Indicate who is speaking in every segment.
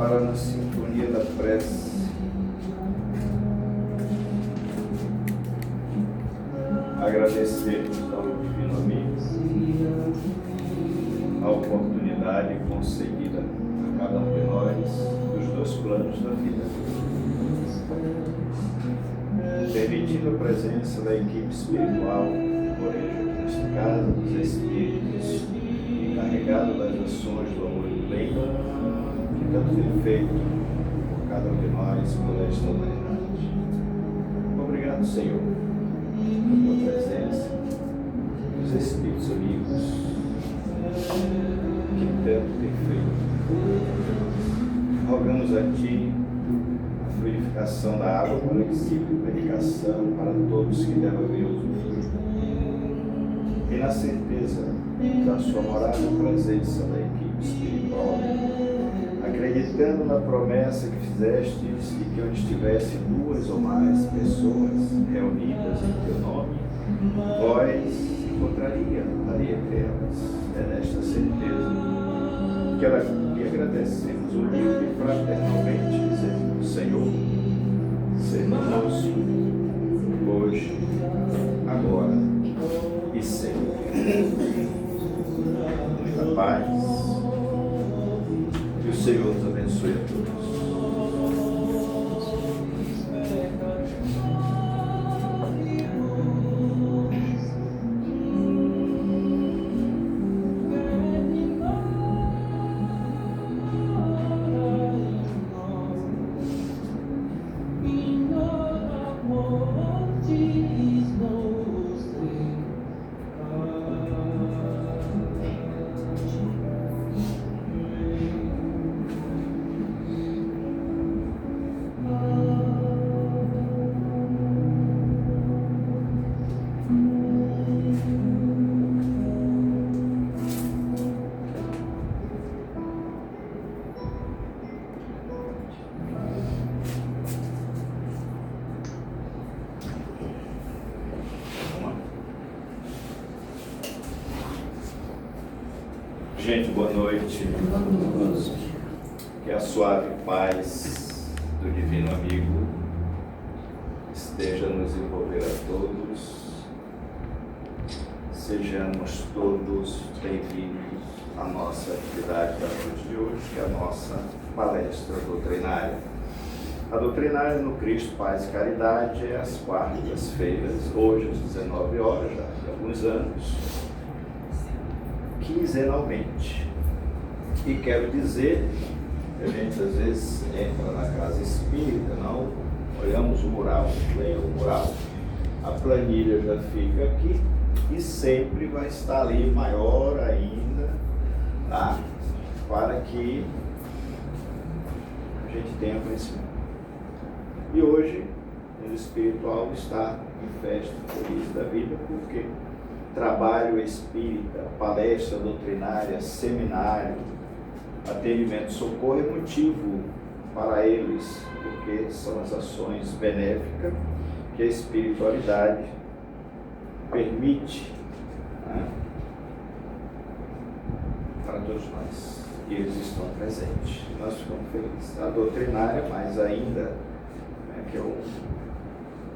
Speaker 1: para na sintonia da prece agradecermos ao Divino Amigo a oportunidade concedida a cada um de nós dos dois planos da vida, permitindo a presença da equipe espiritual, Morejo, nesta casa dos Espíritos, encarregado das ações do amor e do bem, que tanto tem feito por cada um de nós por esta humanidade. Obrigado, Senhor, pela tua presença, dos Espíritos amigos, que tanto tem feito. Rogamos a Ti a purificação da água para o discípulo, medicação para todos que devem haver usufruto. E na certeza da sua morada presença da equipe espiritual, acreditando na promessa que fizestes de que onde estivesse duas ou mais pessoas reunidas em teu nome, vós encontraria ali entre elas. É nesta certeza que agradecemos humilde e fraternalmente, dizendo: Senhor, seja conosco hoje, agora e sempre. Muita paz. Que o Senhor nos abençoe a todos. Gente, boa noite. Que a suave paz do Divino Amigo esteja a nos envolver a todos. Sejamos todos bem-vindos à nossa atividade da noite de hoje, que é a nossa palestra doutrinária. A doutrinária no Cristo, Paz e Caridade é às quartas-feiras, hoje às 19 horas, já há alguns anos, quinzenalmente. E quero dizer que a gente às vezes entra na casa espírita, não olhamos o mural, leia o mural, a planilha já fica aqui e sempre vai estar ali maior ainda, tá? Para que a gente tenha conhecimento. E hoje o espiritual está em festa feliz da vida, porque trabalho espírita, palestra doutrinária, seminário, atendimento, socorro é motivo para eles, porque são as ações benéficas que a espiritualidade permite, né, para todos nós. E eles estão presentes. Nós ficamos felizes. A doutrinária, mais ainda, né, que é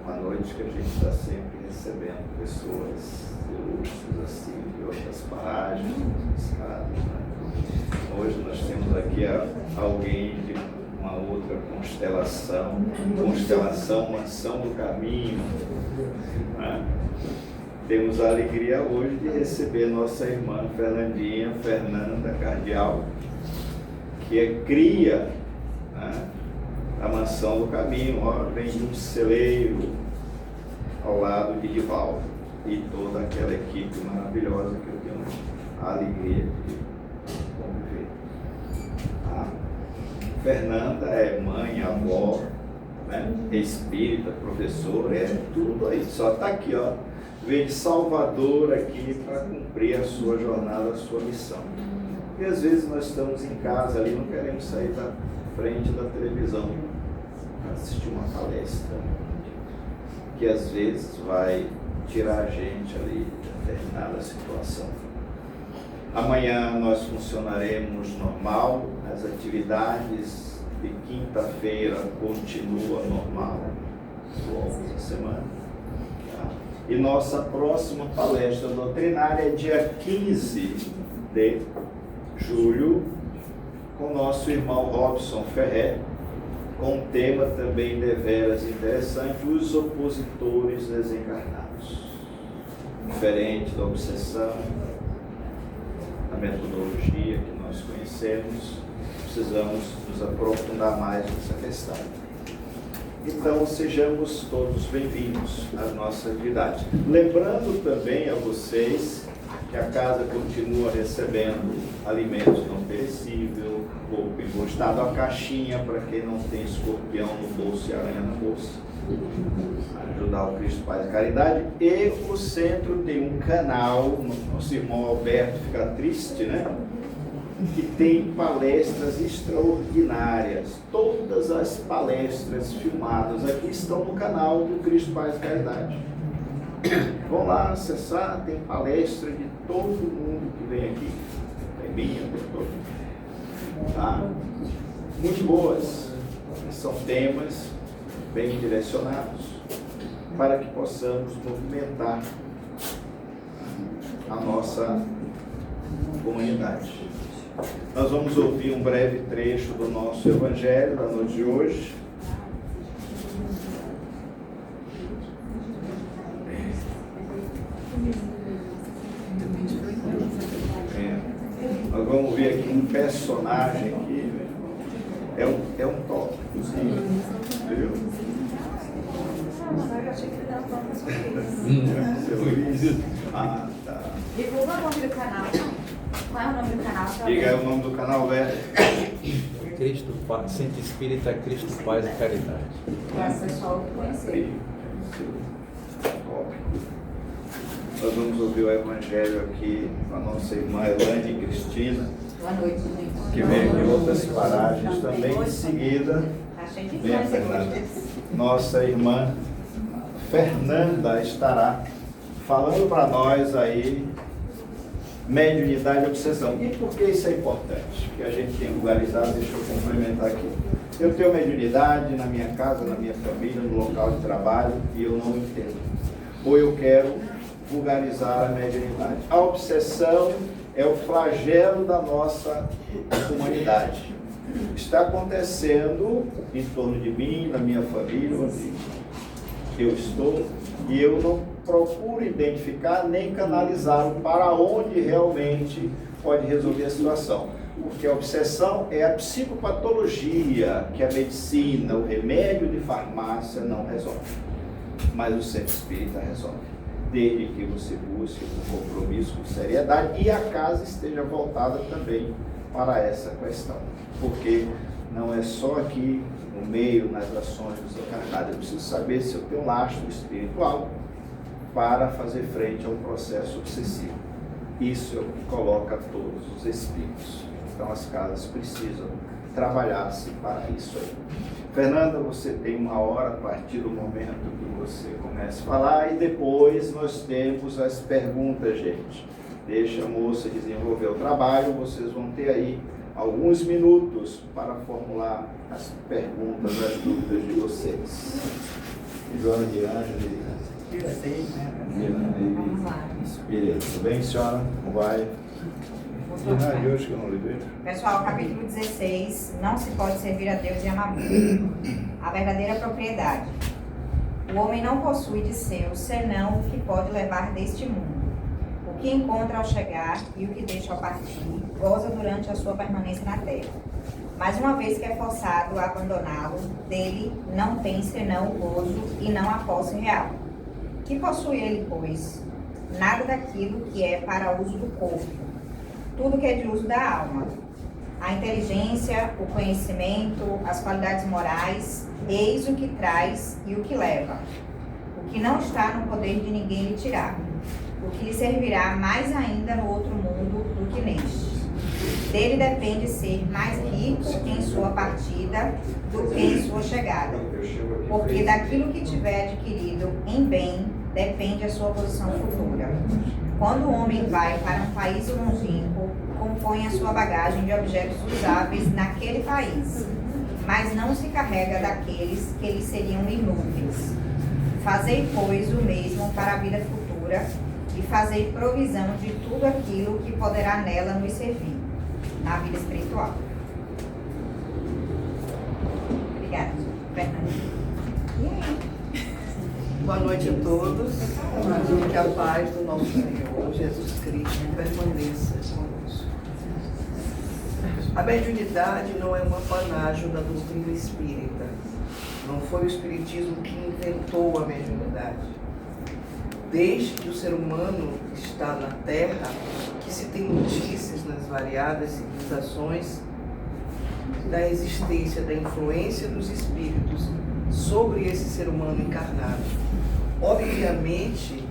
Speaker 1: uma noite que a gente está sempre recebendo pessoas ilustres assim, de outras paragens, outros estados, né? Hoje nós temos aqui alguém de uma outra constelação, Mansão do Caminho, né? Temos a alegria hoje de receber nossa irmã Fernanda Cardial, que é cria, né, da Mansão do Caminho. Ó, vem de um celeiro ao lado de Rivaldo e toda aquela equipe maravilhosa que eu tenho a alegria de conviver. A Fernanda é mãe, avó, né, espírita, professora, é tudo aí, só está aqui, ó. Veio de Salvador aqui para cumprir a sua jornada, a sua missão. E às vezes nós estamos em casa ali, não queremos sair da frente da televisão para assistir uma palestra, que às vezes vai tirar a gente ali de determinada situação. Amanhã nós funcionaremos normal, as atividades e quinta-feira continua normal, ao longo da semana. Tá? E nossa próxima palestra doutrinária é dia 15 de julho, com nosso irmão Robson Ferrer, com um tema também deveras interessante: os opositores desencarnados. Diferente da obsessão, a metodologia que nós conhecemos, precisamos nos aprofundar mais nessa questão. Então, sejamos todos bem-vindos à nossa atividade. Lembrando também a vocês que a casa continua recebendo alimentos não perecíveis, pouco em bom estado, a caixinha para quem não tem escorpião no bolso e aranha na bolsa, ajudar o Cristo Paz e Caridade. E o centro tem um canal, nosso irmão Alberto fica triste, né? Que tem palestras extraordinárias. Todas as palestras filmadas aqui estão no canal do Cristo Paz e Caridade. Vão lá acessar, tem palestra de todo mundo que vem aqui. Tem minha, tem todo mundo. Tá? Muito boas. São temas bem direcionados para que possamos movimentar a nossa comunidade. Nós vamos ouvir um breve trecho do nosso Evangelho da noite de hoje. Nós vamos ver aqui um personagem aqui, é um tópico, viu?
Speaker 2: Eu achei que ele dava uma sobre isso.
Speaker 1: Ah, tá.
Speaker 2: Divulga o nome do canal. Qual é o nome do canal?
Speaker 1: Diga aí o nome do canal, velho.
Speaker 3: Cristo Paz, Centro Espírita Cristo Paz e Caridade.
Speaker 2: Para o pessoal conhecer.
Speaker 1: Nós vamos ouvir o Evangelho aqui com a nossa irmã Elaine Cristina,
Speaker 2: Boa noite, gente.
Speaker 1: que vem de outras paragens também. Em seguida,
Speaker 2: Achei que
Speaker 1: vem a Fernanda. Nossa irmã Fernanda estará falando para nós aí mediunidade e obsessão. E por que isso é importante? Porque a gente tem vulgarizado, deixa eu complementar aqui. Eu tenho mediunidade na minha casa, na minha família, no local de trabalho, e eu não entendo. Ou eu quero vulgarizar a mediunidade. A obsessão é o flagelo da nossa humanidade. Está acontecendo em torno de mim, na minha família, onde eu estou, e eu não procuro identificar nem canalizá-lo para onde realmente pode resolver a situação. Porque a obsessão é a psicopatologia que a medicina, o remédio de farmácia não resolve. Mas o centro espírita resolve. Desde que você busque um compromisso com seriedade e a casa esteja voltada também para essa questão. Porque não é só aqui no meio, nas ações desencarnadas. Eu preciso saber se eu tenho um lastro espiritual para fazer frente a um processo obsessivo. Isso é o que coloca todos os espíritos. Então as casas precisam trabalhar-se para isso aí. Fernanda, você tem 1 hora a partir do momento que você começa a falar, e depois nós temos as perguntas, gente. Deixa a moça desenvolver o trabalho, vocês vão ter aí alguns minutos para formular as perguntas, as dúvidas de vocês. Joana de Ângela.
Speaker 2: Vamos lá.
Speaker 1: Beleza, tudo bem, senhora? Como vai? De hoje que eu não lhe vejo.
Speaker 2: Pessoal, capítulo 16. Não se pode servir a Deus e amar muito. A verdadeira propriedade. O homem não possui de seu senão o que pode levar deste mundo. O que encontra ao chegar e o que deixa ao partir, goza durante a sua permanência na terra. Mas uma vez que é forçado a abandoná-lo, dele não tem senão o gozo e não a posse real. Que possui ele, pois? Nada daquilo que é para uso do corpo, tudo que é de uso da alma. A inteligência, o conhecimento, as qualidades morais, eis o que traz e o que leva. O que não está no poder de ninguém lhe tirar. O que lhe servirá mais ainda no outro mundo do que neste. Dele depende ser mais rico em sua partida do que em sua chegada. Porque daquilo que tiver adquirido em bem, depende a sua posição futura. Quando o homem vai para um país longínquo, compõe a sua bagagem de objetos usáveis naquele país. mas não se carrega daqueles que lhe seriam inúteis. Fazei, pois, o mesmo para a vida futura e fazei provisão de tudo aquilo que poderá nela nos servir, na vida espiritual. Obrigada, Fernanda.
Speaker 4: Boa noite a todos. Que a paz do nosso Senhor Jesus Cristo permaneça conosco. A mediunidade não é um apanágio da doutrina espírita. Não foi o espiritismo que inventou a mediunidade. Desde que o ser humano está na Terra, que se tem notícias nas variadas civilizações da existência da influência dos espíritos sobre esse ser humano encarnado. Obviamente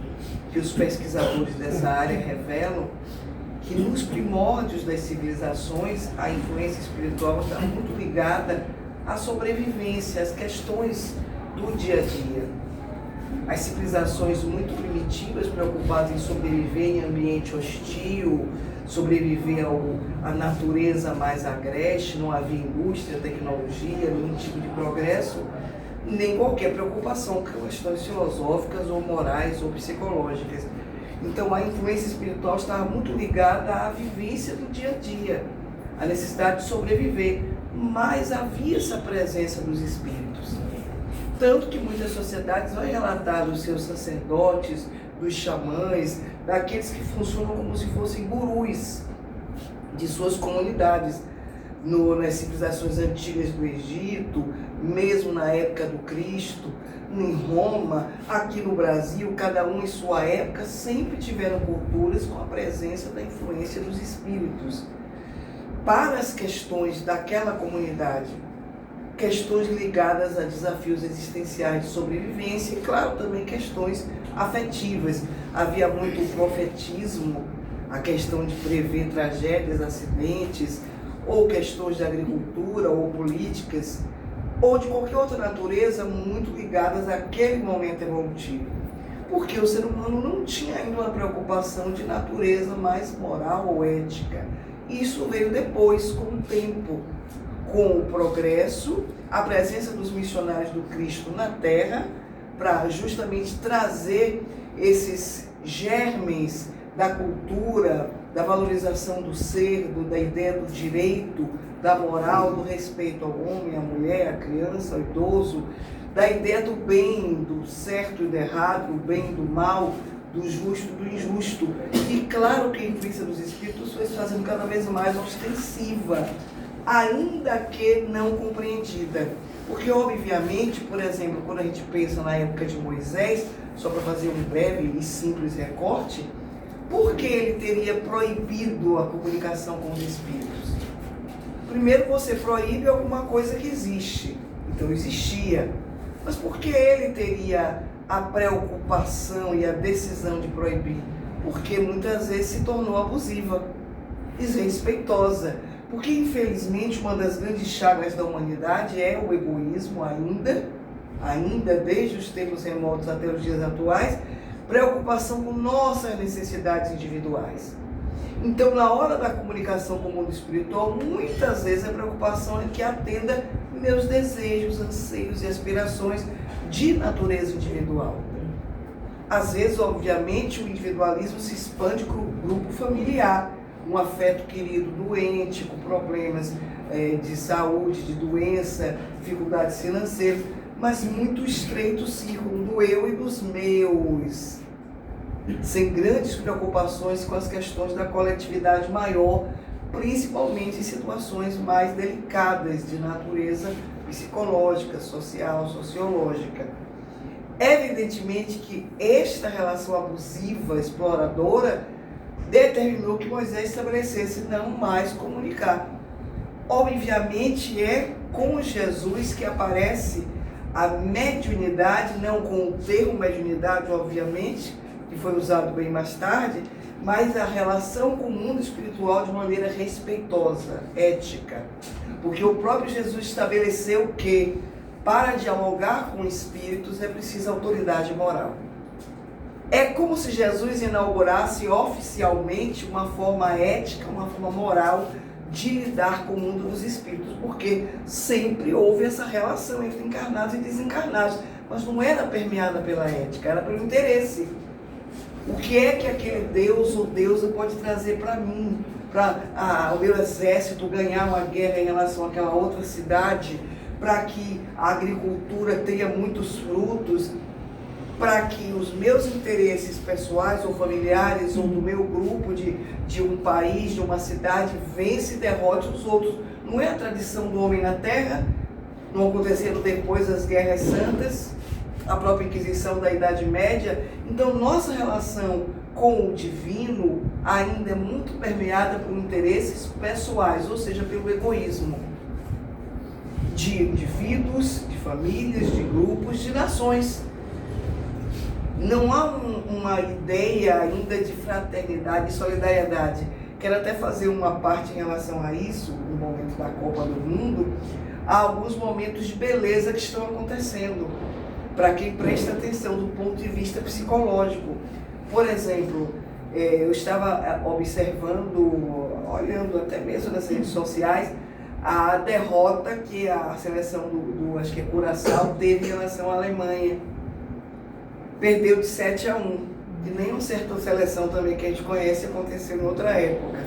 Speaker 4: que os pesquisadores dessa área revelam que nos primórdios das civilizações a influência espiritual está muito ligada à sobrevivência, às questões do dia a dia. As civilizações muito primitivas, preocupadas em sobreviver em ambiente hostil, sobreviver à natureza mais agreste, não havia indústria, tecnologia, nenhum tipo de progresso, nem qualquer preocupação com questões filosóficas ou morais ou psicológicas. Então a influência espiritual estava muito ligada à vivência do dia a dia, à necessidade de sobreviver, mas havia essa presença dos espíritos. Tanto que muitas sociedades vão relatar dos seus sacerdotes, dos xamãs, daqueles que funcionam como se fossem gurus de suas comunidades. Nas civilizações antigas do Egito, mesmo na época do Cristo, em Roma, aqui no Brasil, cada um em sua época, sempre tiveram culturas com a presença da influência dos espíritos. Para as questões daquela comunidade, questões ligadas a desafios existenciais de sobrevivência e, claro, também questões afetivas. Havia muito profetismo, a questão de prever tragédias, acidentes, ou questões de agricultura, ou políticas, ou de qualquer outra natureza muito ligadas àquele momento evolutivo. Porque o ser humano não tinha ainda uma preocupação de natureza mais moral ou ética. Isso veio depois, com o tempo, com o progresso, a presença dos missionários do Cristo na Terra, para justamente trazer esses germes da cultura, da valorização do ser, da ideia do direito, da moral, do respeito ao homem, à mulher, à criança, ao idoso, da ideia do bem, do certo e do errado, do bem e do mal, do justo e do injusto. E claro que a influência dos espíritos foi se fazendo cada vez mais ostensiva, ainda que não compreendida. Porque, obviamente, por exemplo, quando a gente pensa na época de Moisés, só para fazer um breve e simples recorte, por que ele teria proibido a comunicação com os espíritos? Primeiro, você proíbe alguma coisa que existe, então existia. Mas por que ele teria a preocupação e a decisão de proibir? Porque muitas vezes se tornou abusiva, desrespeitosa. Porque, infelizmente, uma das grandes chagas da humanidade é o egoísmo ainda desde os tempos remotos até os dias atuais, preocupação com nossas necessidades individuais. Então, na hora da comunicação com o mundo espiritual, muitas vezes a preocupação é que atenda meus desejos, anseios e aspirações de natureza individual. Às vezes, obviamente, o individualismo se expande para o grupo familiar, um afeto querido doente, com problemas de saúde, de doença, dificuldades financeiras, mas muito estreito o círculo do eu e dos meus, sem grandes preocupações com as questões da coletividade maior, principalmente em situações mais delicadas de natureza psicológica, social, sociológica. Evidentemente que esta relação abusiva, exploradora, determinou que Moisés estabelecesse não mais comunicar. Obviamente é com Jesus que aparece a mediunidade, não com o termo mediunidade, obviamente, que foi usado bem mais tarde, mas a relação com o mundo espiritual de maneira respeitosa, ética. Porque o próprio Jesus estabeleceu que para dialogar com espíritos é preciso autoridade moral. É como se Jesus inaugurasse oficialmente uma forma ética, uma forma moral de lidar com o mundo dos espíritos, porque sempre houve essa relação entre encarnados e desencarnados, mas não era permeada pela ética, era pelo interesse. O que é que aquele Deus ou deusa pode trazer para mim, para o meu exército ganhar uma guerra em relação àquela outra cidade, para que a agricultura tenha muitos frutos, para que os meus interesses pessoais ou familiares ou do meu grupo de um país, de uma cidade, vence e derrote os outros. Não é a tradição do homem na Terra, não acontecendo depois das guerras santas, a própria Inquisição da Idade Média. Então, nossa relação com o divino ainda é muito permeada por interesses pessoais, ou seja, pelo egoísmo de indivíduos, de famílias, de grupos, de nações. Não há uma ideia ainda de fraternidade e solidariedade. Quero até fazer uma parte em relação a isso, no momento da Copa do Mundo. Há alguns momentos de beleza que estão acontecendo, para quem presta atenção do ponto de vista psicológico. Por exemplo, eu estava observando, olhando até mesmo nas redes sociais, a derrota que a seleção acho que é Curaçao, teve em relação à Alemanha. Perdeu de 7-1. E nenhuma certa seleção também que a gente conhece aconteceu em outra época.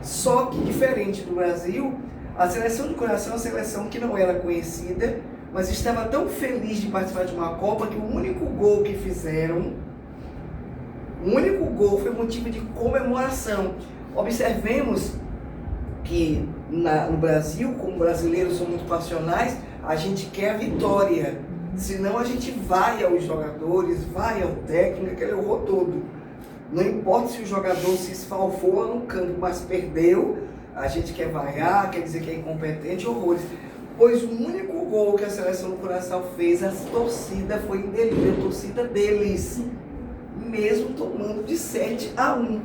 Speaker 4: Só que, diferente do Brasil, a seleção de Curaçao é uma seleção que não era conhecida, mas estava tão feliz de participar de uma Copa que o único gol que fizeram, foi motivo de comemoração. Observemos que no Brasil, como brasileiros são muito passionais, a gente quer a vitória. Senão a gente vai aos jogadores, vai ao técnico, aquele horror todo. Não importa se o jogador se esfalfou no campo, mas perdeu, a gente quer vaiar, quer dizer que é incompetente, horrores. Pois o único gol que a seleção do Curaçao fez, a torcida foi indelível, a torcida deles, mesmo tomando de 7-1.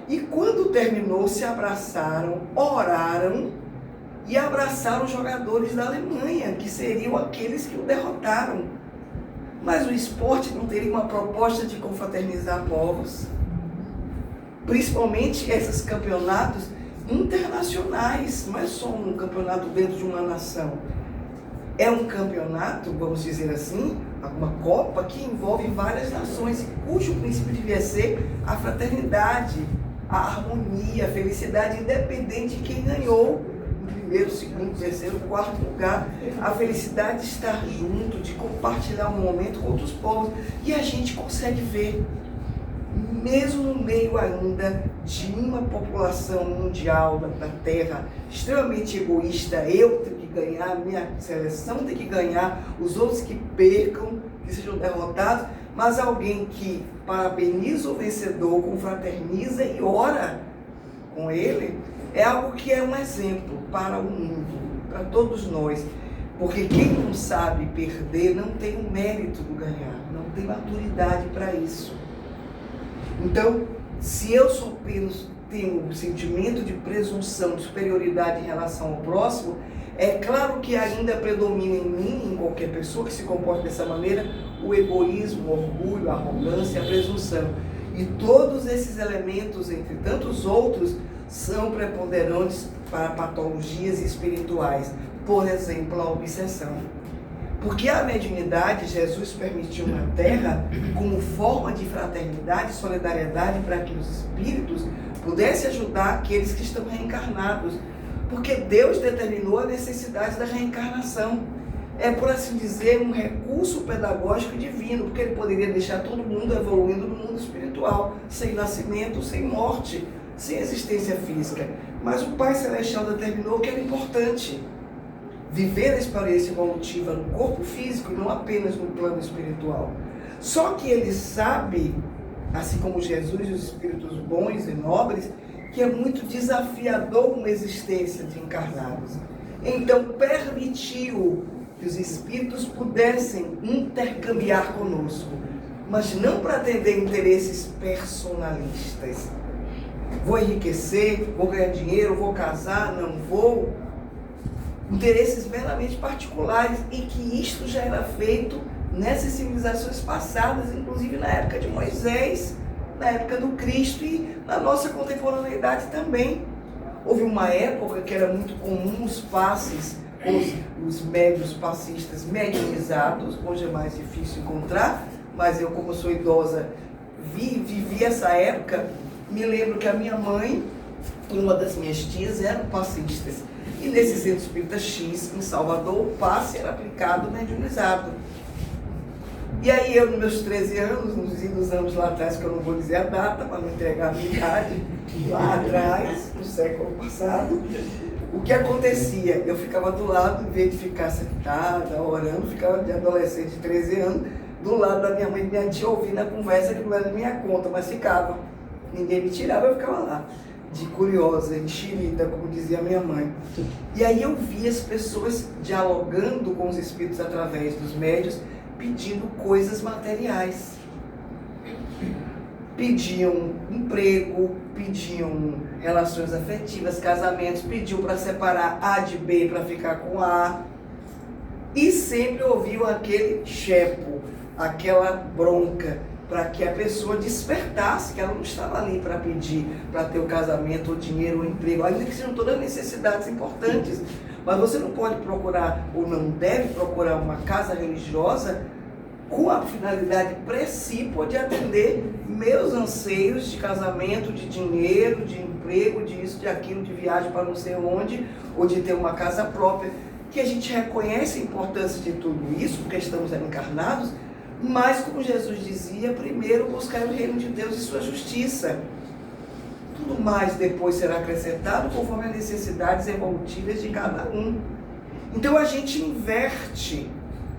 Speaker 4: E quando terminou, se abraçaram, oraram e abraçaram os jogadores da Alemanha, que seriam aqueles que o derrotaram. Mas o esporte não teria uma proposta de confraternizar povos? Principalmente esses campeonatos internacionais, não é só um campeonato dentro de uma nação. É um campeonato, vamos dizer assim, uma Copa que envolve várias nações, cujo princípio devia ser a fraternidade, a harmonia, a felicidade, independente de quem ganhou. Primeiro, segundo, terceiro, quarto lugar, a felicidade de estar junto, de compartilhar um momento com outros povos. E a gente consegue ver, mesmo no meio ainda de uma população mundial da Terra extremamente egoísta, eu tenho que ganhar, minha seleção tem que ganhar, os outros que percam, que sejam derrotados, mas alguém que parabeniza o vencedor, confraterniza e ora com ele, é algo que é um exemplo para o mundo, para todos nós. Porque quem não sabe perder não tem o mérito do ganhar, não tem maturidade para isso. Então, se eu só apenas tenho um sentimento de presunção, de superioridade em relação ao próximo, é claro que ainda predomina em mim, em qualquer pessoa que se comporte dessa maneira, o egoísmo, o orgulho, a arrogância, a presunção. E todos esses elementos, entre tantos outros, são preponderantes para patologias espirituais. Por exemplo, a obsessão. Porque a mediunidade, Jesus permitiu na Terra como forma de fraternidade e solidariedade para que os espíritos pudessem ajudar aqueles que estão reencarnados. Porque Deus determinou a necessidade da reencarnação. É, por assim dizer, um recurso pedagógico divino, porque ele poderia deixar todo mundo evoluindo no mundo espiritual, sem nascimento, sem morte, sem existência física. Mas o Pai Celestial determinou que era importante viver a experiência evolutiva no corpo físico e não apenas no plano espiritual. Só que ele sabe, assim como Jesus e os espíritos bons e nobres, que é muito desafiador uma existência de encarnados. Então permitiu que os espíritos pudessem intercambiar conosco, mas não para atender interesses personalistas. Vou enriquecer, vou ganhar dinheiro, vou casar, não vou. Interesses meramente particulares, e que isto já era feito nessas civilizações passadas, inclusive na época de Moisés, na época do Cristo e na nossa contemporaneidade também. Houve uma época que era muito comum os passes, os médios passistas medianizados. Hoje é mais difícil encontrar, mas eu, como sou idosa, vivi essa época. Me lembro que a minha mãe e uma das minhas tias eram passistas. E nesse Centro Espírita X, em Salvador, o passe era aplicado medianizado. E aí eu, nos meus 13 anos, nos anos lá atrás, que eu não vou dizer a data, para não entregar a minha idade, lá atrás, no século passado, o que acontecia? Eu ficava do lado, em vez de ficar sentada, orando, ficava de adolescente de 13 anos, do lado da minha mãe e minha tia, ouvindo a conversa que não era minha conta, mas ficava. Ninguém me tirava, eu ficava lá, de curiosa, enxerida, como dizia minha mãe. E aí eu via as pessoas dialogando com os espíritos através dos médios, pedindo coisas materiais. Pediam emprego, pediam relações afetivas, casamentos, pediam para separar A de B para ficar com A. E sempre ouviam aquele chepo, aquela bronca, para que a pessoa despertasse, que ela não estava ali para pedir, para ter o casamento, o dinheiro, o emprego, ainda que sejam todas necessidades importantes. Mas você não pode procurar, ou não deve procurar, uma casa religiosa com a finalidade precípua de atender meus anseios de casamento, de dinheiro, de emprego, disso, de aquilo, de viagem para não sei onde, ou de ter uma casa própria. Que a gente reconhece a importância de tudo isso, porque estamos encarnados, mas, como Jesus dizia, primeiro buscar o reino de Deus e sua justiça. Tudo mais depois será acrescentado conforme as necessidades evolutivas de cada um. Então a gente inverte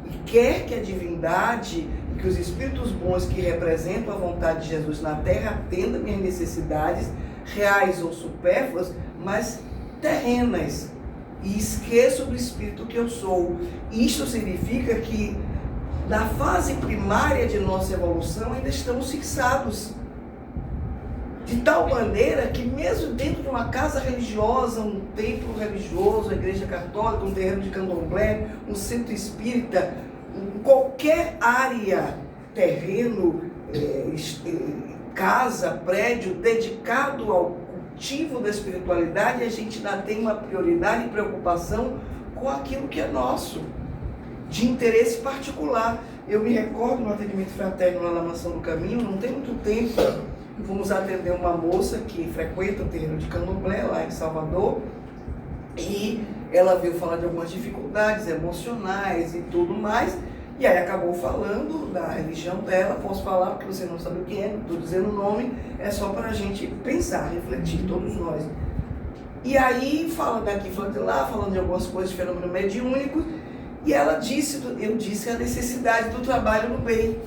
Speaker 4: e quer que a divindade e que os espíritos bons que representam a vontade de Jesus na Terra atendam minhas necessidades reais ou supérfluas, mas terrenas. E esqueço do espírito que eu sou. Isto significa que na fase primária de nossa evolução ainda estamos fixados. De tal maneira que mesmo dentro de uma casa religiosa, um templo religioso, a igreja católica, um terreiro de candomblé, um centro espírita, qualquer área, terreno, casa, prédio, dedicado ao cultivo da espiritualidade, a gente ainda tem uma prioridade e preocupação com aquilo que é nosso, de interesse particular. Eu me recordo no atendimento fraterno lá na Mansão do Caminho, não tem muito tempo, fomos atender uma moça que frequenta o terreiro de candomblé lá em Salvador, e ela veio falar de algumas dificuldades emocionais e tudo mais, e aí acabou falando da religião dela. Posso falar porque você não sabe o que é, não estou dizendo o nome, é só para a gente pensar, refletir, todos nós. E aí, falando daqui, falando de lá, falando de algumas coisas de fenômeno mediúnico, e ela disse, eu disse a necessidade do trabalho no bem,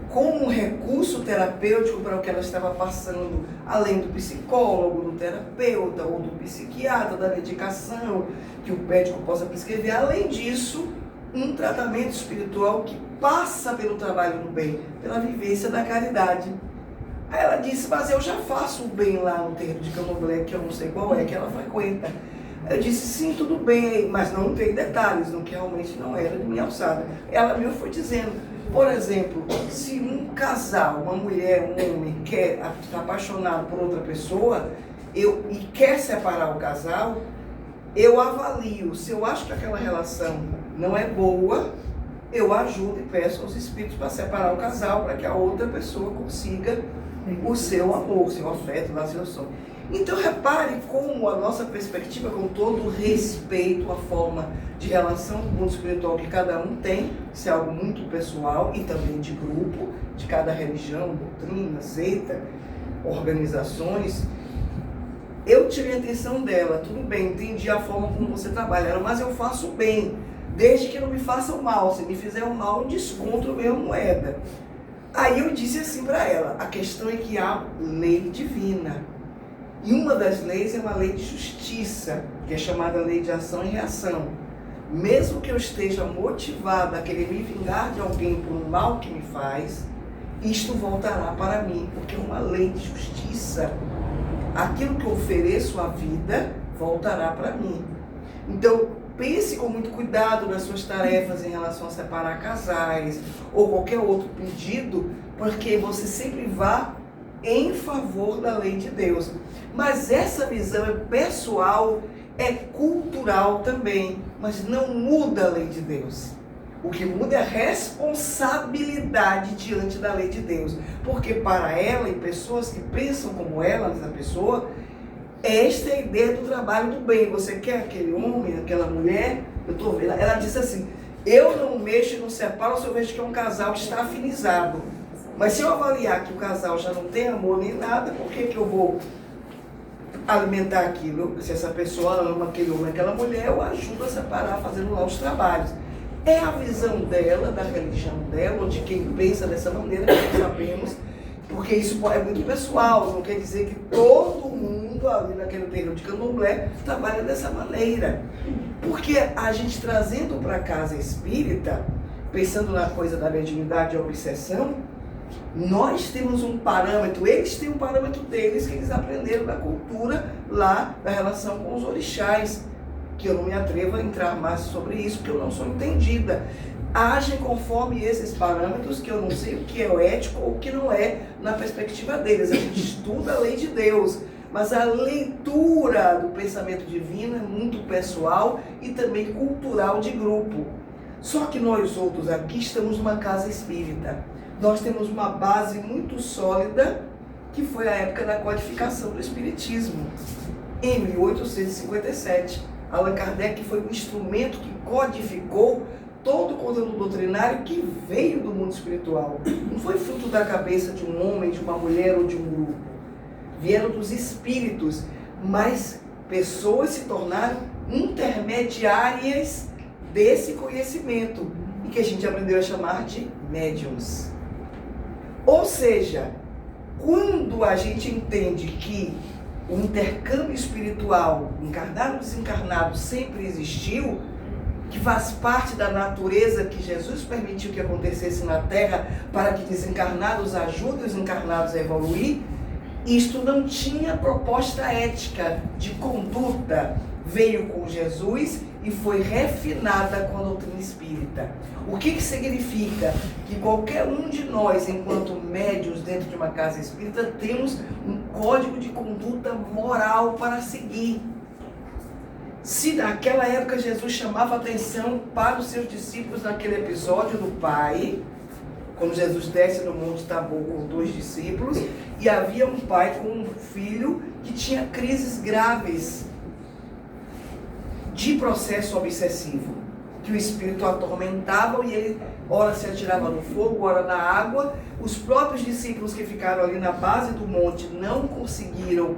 Speaker 4: como um recurso terapêutico para o que ela estava passando, além do psicólogo, do terapeuta ou do psiquiatra, da medicação que o médico possa prescrever. Além disso, um tratamento espiritual que passa pelo trabalho no bem, pela vivência da caridade. Aí ela disse, mas eu já faço o bem lá no terreiro de candomblé, que eu não sei qual é, que ela frequenta. Eu disse, sim, tudo bem, mas não entrei em detalhes, no que realmente não era de minha alçada. Ela me foi dizendo, por exemplo, se um casal, uma mulher, um homem, está apaixonado por outra pessoa e quer separar o casal, eu avalio. Se eu acho que aquela relação não é boa, eu ajudo e peço aos espíritos para separar o casal, para que a outra pessoa consiga o seu amor, seu afeto, lá, seu sonho. Então repare como a nossa perspectiva, com todo o respeito à forma de relação com o mundo espiritual que cada um tem, isso é algo muito pessoal e também de grupo, de cada religião, doutrina, seita, organizações. Eu tirei a atenção dela, tudo bem, entendi a forma como você trabalha, mas eu faço bem, desde que não me façam mal. Se me fizer um mal, eu desconto a minha moeda. Aí eu disse assim para ela, a questão é que há lei divina. E uma das leis é uma lei de justiça, que é chamada lei de ação e reação. Mesmo que eu esteja motivada a querer me vingar de alguém por um mal que me faz, isto voltará para mim, porque é uma lei de justiça. Aquilo que eu ofereço à vida voltará para mim. Então, pense com muito cuidado nas suas tarefas em relação a separar casais ou qualquer outro pedido, porque você sempre vai em favor da lei de Deus. Mas essa visão é pessoal, é cultural também, mas não muda a lei de Deus. O que muda é a responsabilidade diante da lei de Deus. Porque para ela e pessoas que pensam como ela, essa pessoa, esta é a ideia do trabalho do bem. Você quer aquele homem, aquela mulher? Eu estou vendo. Ela disse assim, eu não mexo e não separo se eu vejo que é um casal que está afinizado. Mas se eu avaliar que o casal já não tem amor nem nada, por que eu vou alimentar aquilo? Se essa pessoa ama aquele homem, aquela mulher, eu ajudo a separar, fazendo lá os trabalhos. É a visão dela, da religião dela, ou de quem pensa dessa maneira, que nós sabemos, porque isso é muito pessoal, não quer dizer que todo mundo ali naquele terreno de candomblé trabalha dessa maneira. Porque a gente trazendo para a casa espírita, pensando na coisa da mediunidade e obsessão, nós temos um parâmetro, eles têm um parâmetro deles que eles aprenderam da cultura lá, da relação com os orixás, que eu não me atrevo a entrar mais sobre isso, porque eu não sou entendida. Agem conforme esses parâmetros, que eu não sei o que é o ético ou o que não é na perspectiva deles. A gente estuda a lei de Deus, mas a leitura do pensamento divino é muito pessoal e também cultural de grupo. Só que nós outros aqui estamos numa casa espírita. Nós temos uma base muito sólida, que foi a época da codificação do Espiritismo, em 1857. Allan Kardec foi um instrumento que codificou todo o conteúdo doutrinário que veio do mundo espiritual. Não foi fruto da cabeça de um homem, de uma mulher ou de um grupo. Vieram dos espíritos, mas pessoas se tornaram intermediárias desse conhecimento, e que a gente aprendeu a chamar de médiuns. Ou seja, quando a gente entende que o intercâmbio espiritual, encarnado e desencarnado, sempre existiu, que faz parte da natureza que Jesus permitiu que acontecesse na Terra para que desencarnados ajudem os encarnados a evoluir, isto não tinha proposta ética de conduta. Veio com Jesus e foi refinada com a doutrina espírita. O que significa? Que qualquer um de nós, enquanto médios dentro de uma casa espírita, temos um código de conduta moral para seguir. Se naquela época Jesus chamava atenção para os seus discípulos naquele episódio do Pai, quando Jesus desce no Monte Tabor com 2 discípulos, e havia um pai com um filho que tinha crises graves de processo obsessivo, que o espírito atormentava e ele ora se atirava no fogo, ora na água. Os próprios discípulos que ficaram ali na base do monte não conseguiram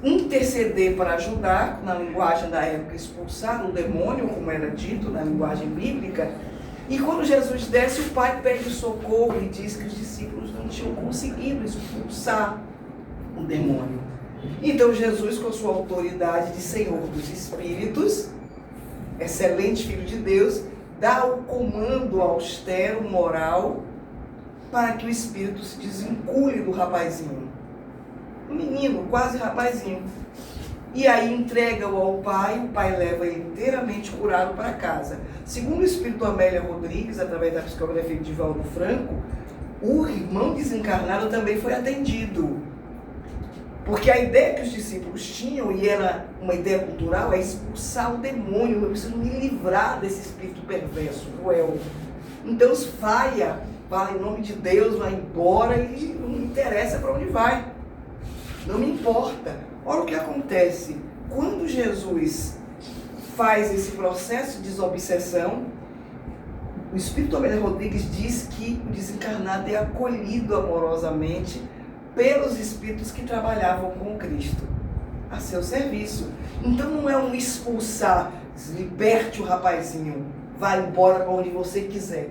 Speaker 4: interceder para ajudar, na linguagem da época, expulsar o demônio, como era dito na linguagem bíblica. E quando Jesus desce, o pai pede socorro e diz que os discípulos não tinham conseguido expulsar o demônio. Então Jesus, com sua autoridade de Senhor dos Espíritos, excelente Filho de Deus, dá o comando austero, moral, para que o espírito se desvincule do rapazinho. Um menino, quase rapazinho. E aí entrega-o ao pai, o pai leva ele inteiramente curado para casa. Segundo o espírito Amélia Rodrigues, através da psicografia de Divaldo Franco, o irmão desencarnado também foi atendido. Porque a ideia que os discípulos tinham, e era uma ideia cultural, é expulsar o demônio. Eu preciso me livrar desse espírito perverso, cruel. Então esfaia, fala em nome de Deus, vai embora e não me interessa para onde vai. Não me importa. Olha o que acontece. Quando Jesus faz esse processo de desobsessão, o espírito Amélia Rodrigues diz que o desencarnado é acolhido amorosamente pelos espíritos que trabalhavam com Cristo a seu serviço. Então não é um expulsar, liberte o rapazinho, vai embora para onde você quiser.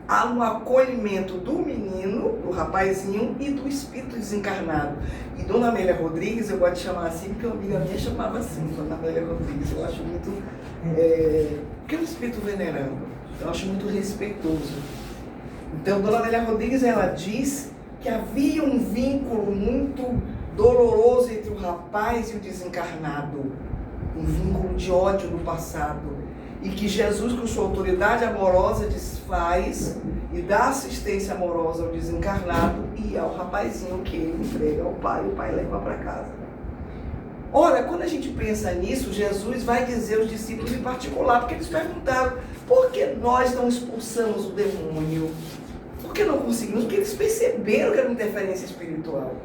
Speaker 4: Há um acolhimento do menino, do rapazinho e do espírito desencarnado. E Dona Amélia Rodrigues, eu gosto de chamar assim, porque uma amiga minha chamava assim, Dona Amélia Rodrigues. Eu acho muito... porque é um espírito venerando. Eu acho muito respeitoso. Então, Dona Amélia Rodrigues, ela diz que havia um vínculo muito doloroso entre o rapaz e o desencarnado. Um vínculo de ódio no passado. e que Jesus, com sua autoridade amorosa, desfaz e dá assistência amorosa ao desencarnado e ao rapazinho que ele entrega ao pai e o pai leva para casa. Ora, quando a gente pensa nisso, Jesus vai dizer aos discípulos em particular, porque eles perguntaram: por que nós não expulsamos o demônio? Por que não conseguimos? Porque eles perceberam que era uma interferência espiritual.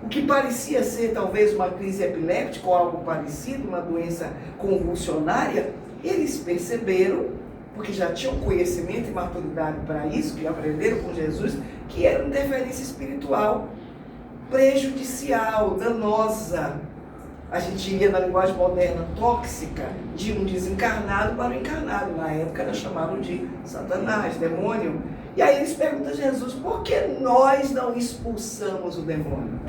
Speaker 4: O que parecia ser talvez uma crise epiléptica ou algo parecido, uma doença convulsionária, eles perceberam, porque já tinham conhecimento e maturidade para isso, que aprenderam com Jesus, que era uma interferência espiritual prejudicial, danosa. A gente ia na linguagem moderna tóxica, de um desencarnado para o encarnado. Na época era chamado de Satanás, demônio. E aí eles perguntam a Jesus: por que nós não expulsamos o demônio?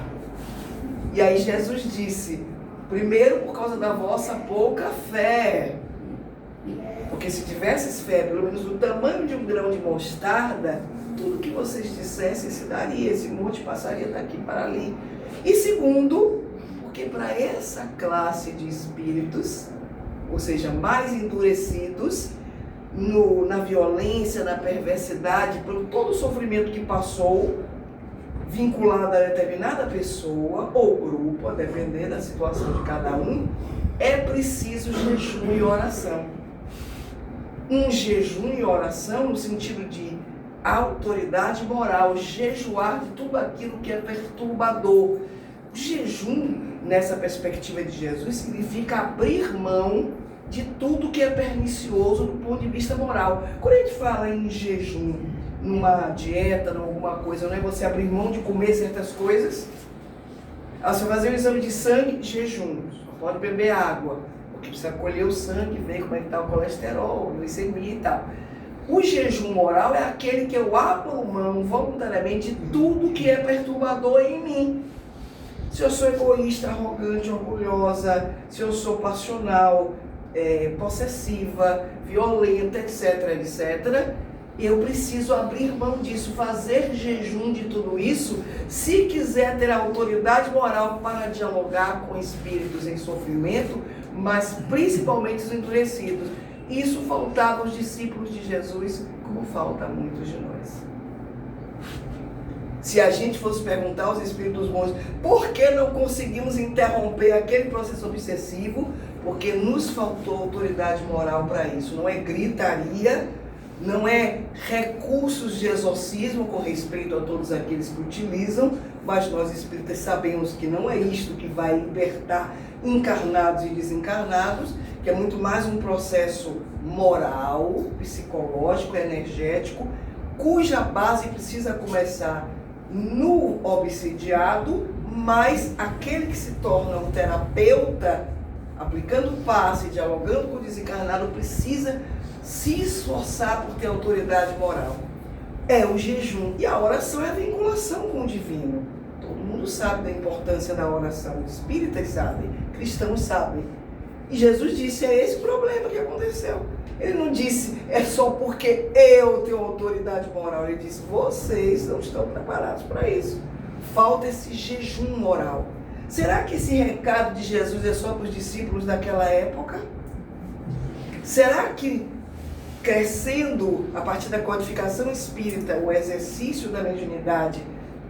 Speaker 4: E aí Jesus disse: primeiro, por causa da vossa pouca fé. Porque se tivesses fé, pelo menos do tamanho de um grão de mostarda, tudo que vocês dissessem se daria, esse monte passaria daqui para ali. E segundo, porque para essa classe de espíritos, ou seja, mais endurecidos, na violência, na perversidade, por todo o sofrimento que passou, vinculado a determinada pessoa ou grupo, a depender da situação de cada um, é preciso jejum e oração. Um jejum e oração no sentido de autoridade moral, jejuar de tudo aquilo que é perturbador. O jejum, nessa perspectiva de Jesus, significa abrir mão de tudo que é pernicioso do ponto de vista moral. Quando a gente fala em jejum, numa dieta, em alguma coisa, não é você abrir mão de comer certas coisas? Você fazer um exame de sangue, jejum, só pode beber água, porque precisa colher o sangue, ver como é que está o colesterol, glicemia e tal. O jejum moral é aquele que eu abro mão voluntariamente de tudo que é perturbador em mim. Se eu sou egoísta, arrogante, orgulhosa, se eu sou passional, possessiva, violenta, etc, etc, eu preciso abrir mão disso, fazer jejum de tudo isso, se quiser ter a autoridade moral para dialogar com espíritos em sofrimento, mas principalmente os endurecidos. Isso faltava aos discípulos de Jesus, como falta a muitos de nós. Se a gente fosse perguntar aos espíritos bons por que não conseguimos interromper aquele processo obsessivo, porque nos faltou autoridade moral para isso. Não é gritaria, não é recursos de exorcismo com respeito a todos aqueles que utilizam, mas nós espíritas sabemos que não é isto que vai libertar encarnados e desencarnados, que é muito mais um processo moral, psicológico, energético, cuja base precisa começar no obsidiado, mas aquele que se torna um terapeuta, aplicando passe, dialogando com o desencarnado, precisa se esforçar por ter autoridade moral. É o jejum. E a oração é a vinculação com o divino. Todo mundo sabe da importância da oração. Espíritas sabem, cristãos sabem. E Jesus disse: é esse o problema que aconteceu. Ele não disse: é só porque eu tenho autoridade moral. Ele disse: vocês não estão preparados para isso. Falta esse jejum moral. Será que esse recado de Jesus é só para os discípulos daquela época? Será que, crescendo a partir da codificação espírita, o exercício da mediunidade,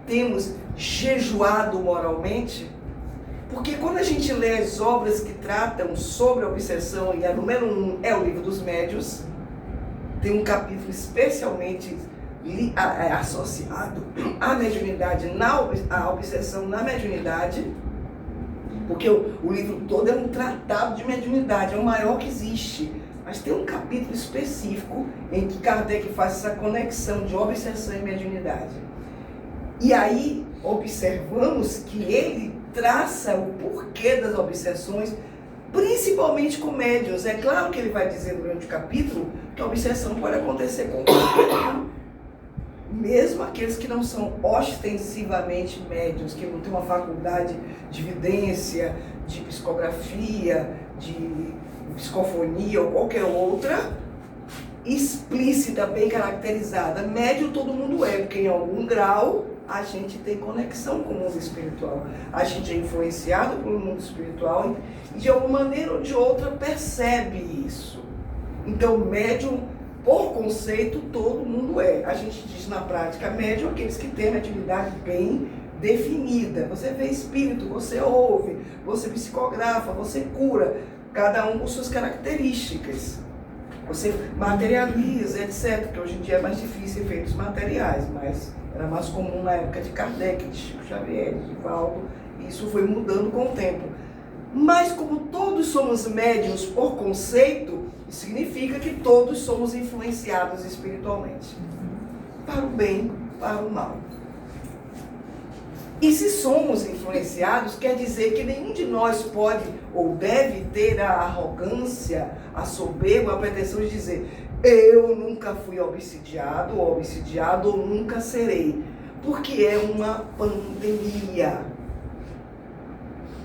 Speaker 4: temos jejuado moralmente? Porque quando a gente lê as obras que tratam sobre a obsessão, e a número 1 é o Livro dos Médiuns, tem um capítulo especialmente associado à mediunidade, à obsessão na mediunidade, porque o livro todo é um tratado de mediunidade, é o maior que existe, mas tem um capítulo específico em que Kardec faz essa conexão de obsessão e mediunidade. E aí observamos que ele traça o porquê das obsessões, principalmente com médiuns. É claro que ele vai dizer durante o capítulo que a obsessão pode acontecer com qualquer um, mesmo aqueles que não são ostensivamente médiuns, que não têm uma faculdade de vidência, de psicografia, de psicofonia ou qualquer outra explícita, bem caracterizada. Médium todo mundo é, porque em algum grau a gente tem conexão com o mundo espiritual. A gente é influenciado pelo mundo espiritual e de alguma maneira ou de outra percebe isso. Então, médium, por conceito, todo mundo é. A gente diz na prática, médium aqueles que têm a mediunidade bem definida. Você vê espírito, você ouve, você psicografa, você cura, cada um com suas características. Você materializa, etc. Que hoje em dia é mais difícil efeitos materiais, mas era mais comum na época de Kardec, de Chico Xavier, de Divaldo, e isso foi mudando com o tempo. Mas como todos somos médiuns por conceito, isso significa que todos somos influenciados espiritualmente. Para o bem, para o mal. E se somos influenciados, quer dizer que nenhum de nós pode ou deve ter a arrogância, a soberba, a pretensão de dizer: eu nunca fui obsidiado ou nunca serei. Porque é uma pandemia.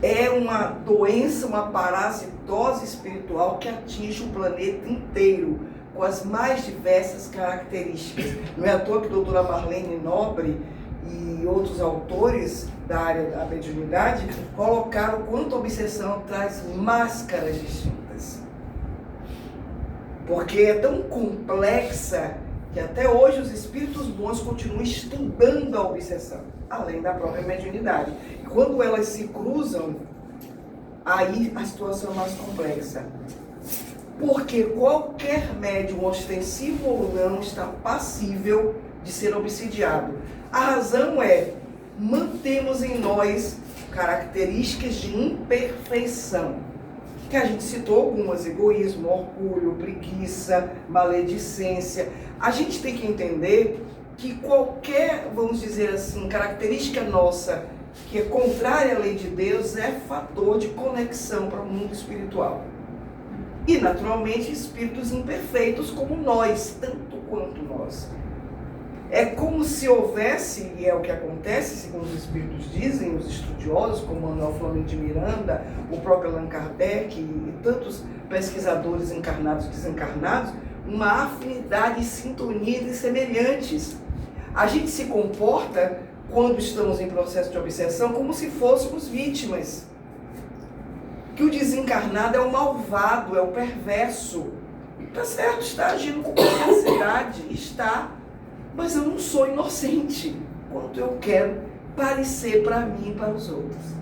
Speaker 4: É uma doença, uma parasitose espiritual que atinge o planeta inteiro, com as mais diversas características. Não é à toa que a doutora Marlene Nobre e outros autores da área da mediunidade colocaram quanto a obsessão traz máscaras distintas. Porque é tão complexa que até hoje os espíritos bons continuam estudando a obsessão, além da própria mediunidade. E quando elas se cruzam, aí a situação é mais complexa. Porque qualquer médium, ostensivo ou não, está passível de ser obsidiado. A razão é, mantemos em nós características de imperfeição, que a gente citou algumas: egoísmo, orgulho, preguiça, maledicência. A gente tem que entender que qualquer, vamos dizer assim, característica nossa que é contrária à lei de Deus é fator de conexão para o mundo espiritual. E, naturalmente, espíritos imperfeitos como nós, tanto quanto nós. É como se houvesse, e é o que acontece, segundo os espíritos dizem, os estudiosos, como Manuel Flamengo de Miranda, o próprio Allan Kardec e tantos pesquisadores encarnados e desencarnados, uma afinidade, sintonia de semelhantes. A gente se comporta, quando estamos em processo de obsessão, como se fôssemos vítimas. Que o desencarnado é o malvado, é o perverso. Está certo, está agindo com perversidade, está. Mas eu não sou inocente, quanto eu quero parecer para mim e para os outros.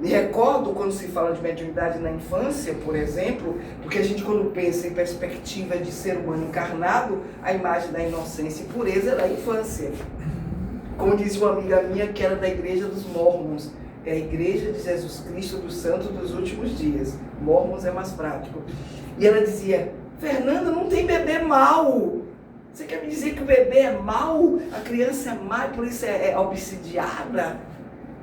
Speaker 4: Me recordo quando se fala de mediunidade na infância, por exemplo, porque a gente, quando pensa em perspectiva de ser humano encarnado, a imagem da inocência e pureza é da infância. Como dizia uma amiga minha que era da igreja dos Mormons, é a igreja de Jesus Cristo dos Santos dos Últimos Dias. Mormons é mais prático. E ela dizia: Fernanda, não tem bebê mau. Você quer me dizer que o bebê é mau? A criança é má e por isso é obsidiada?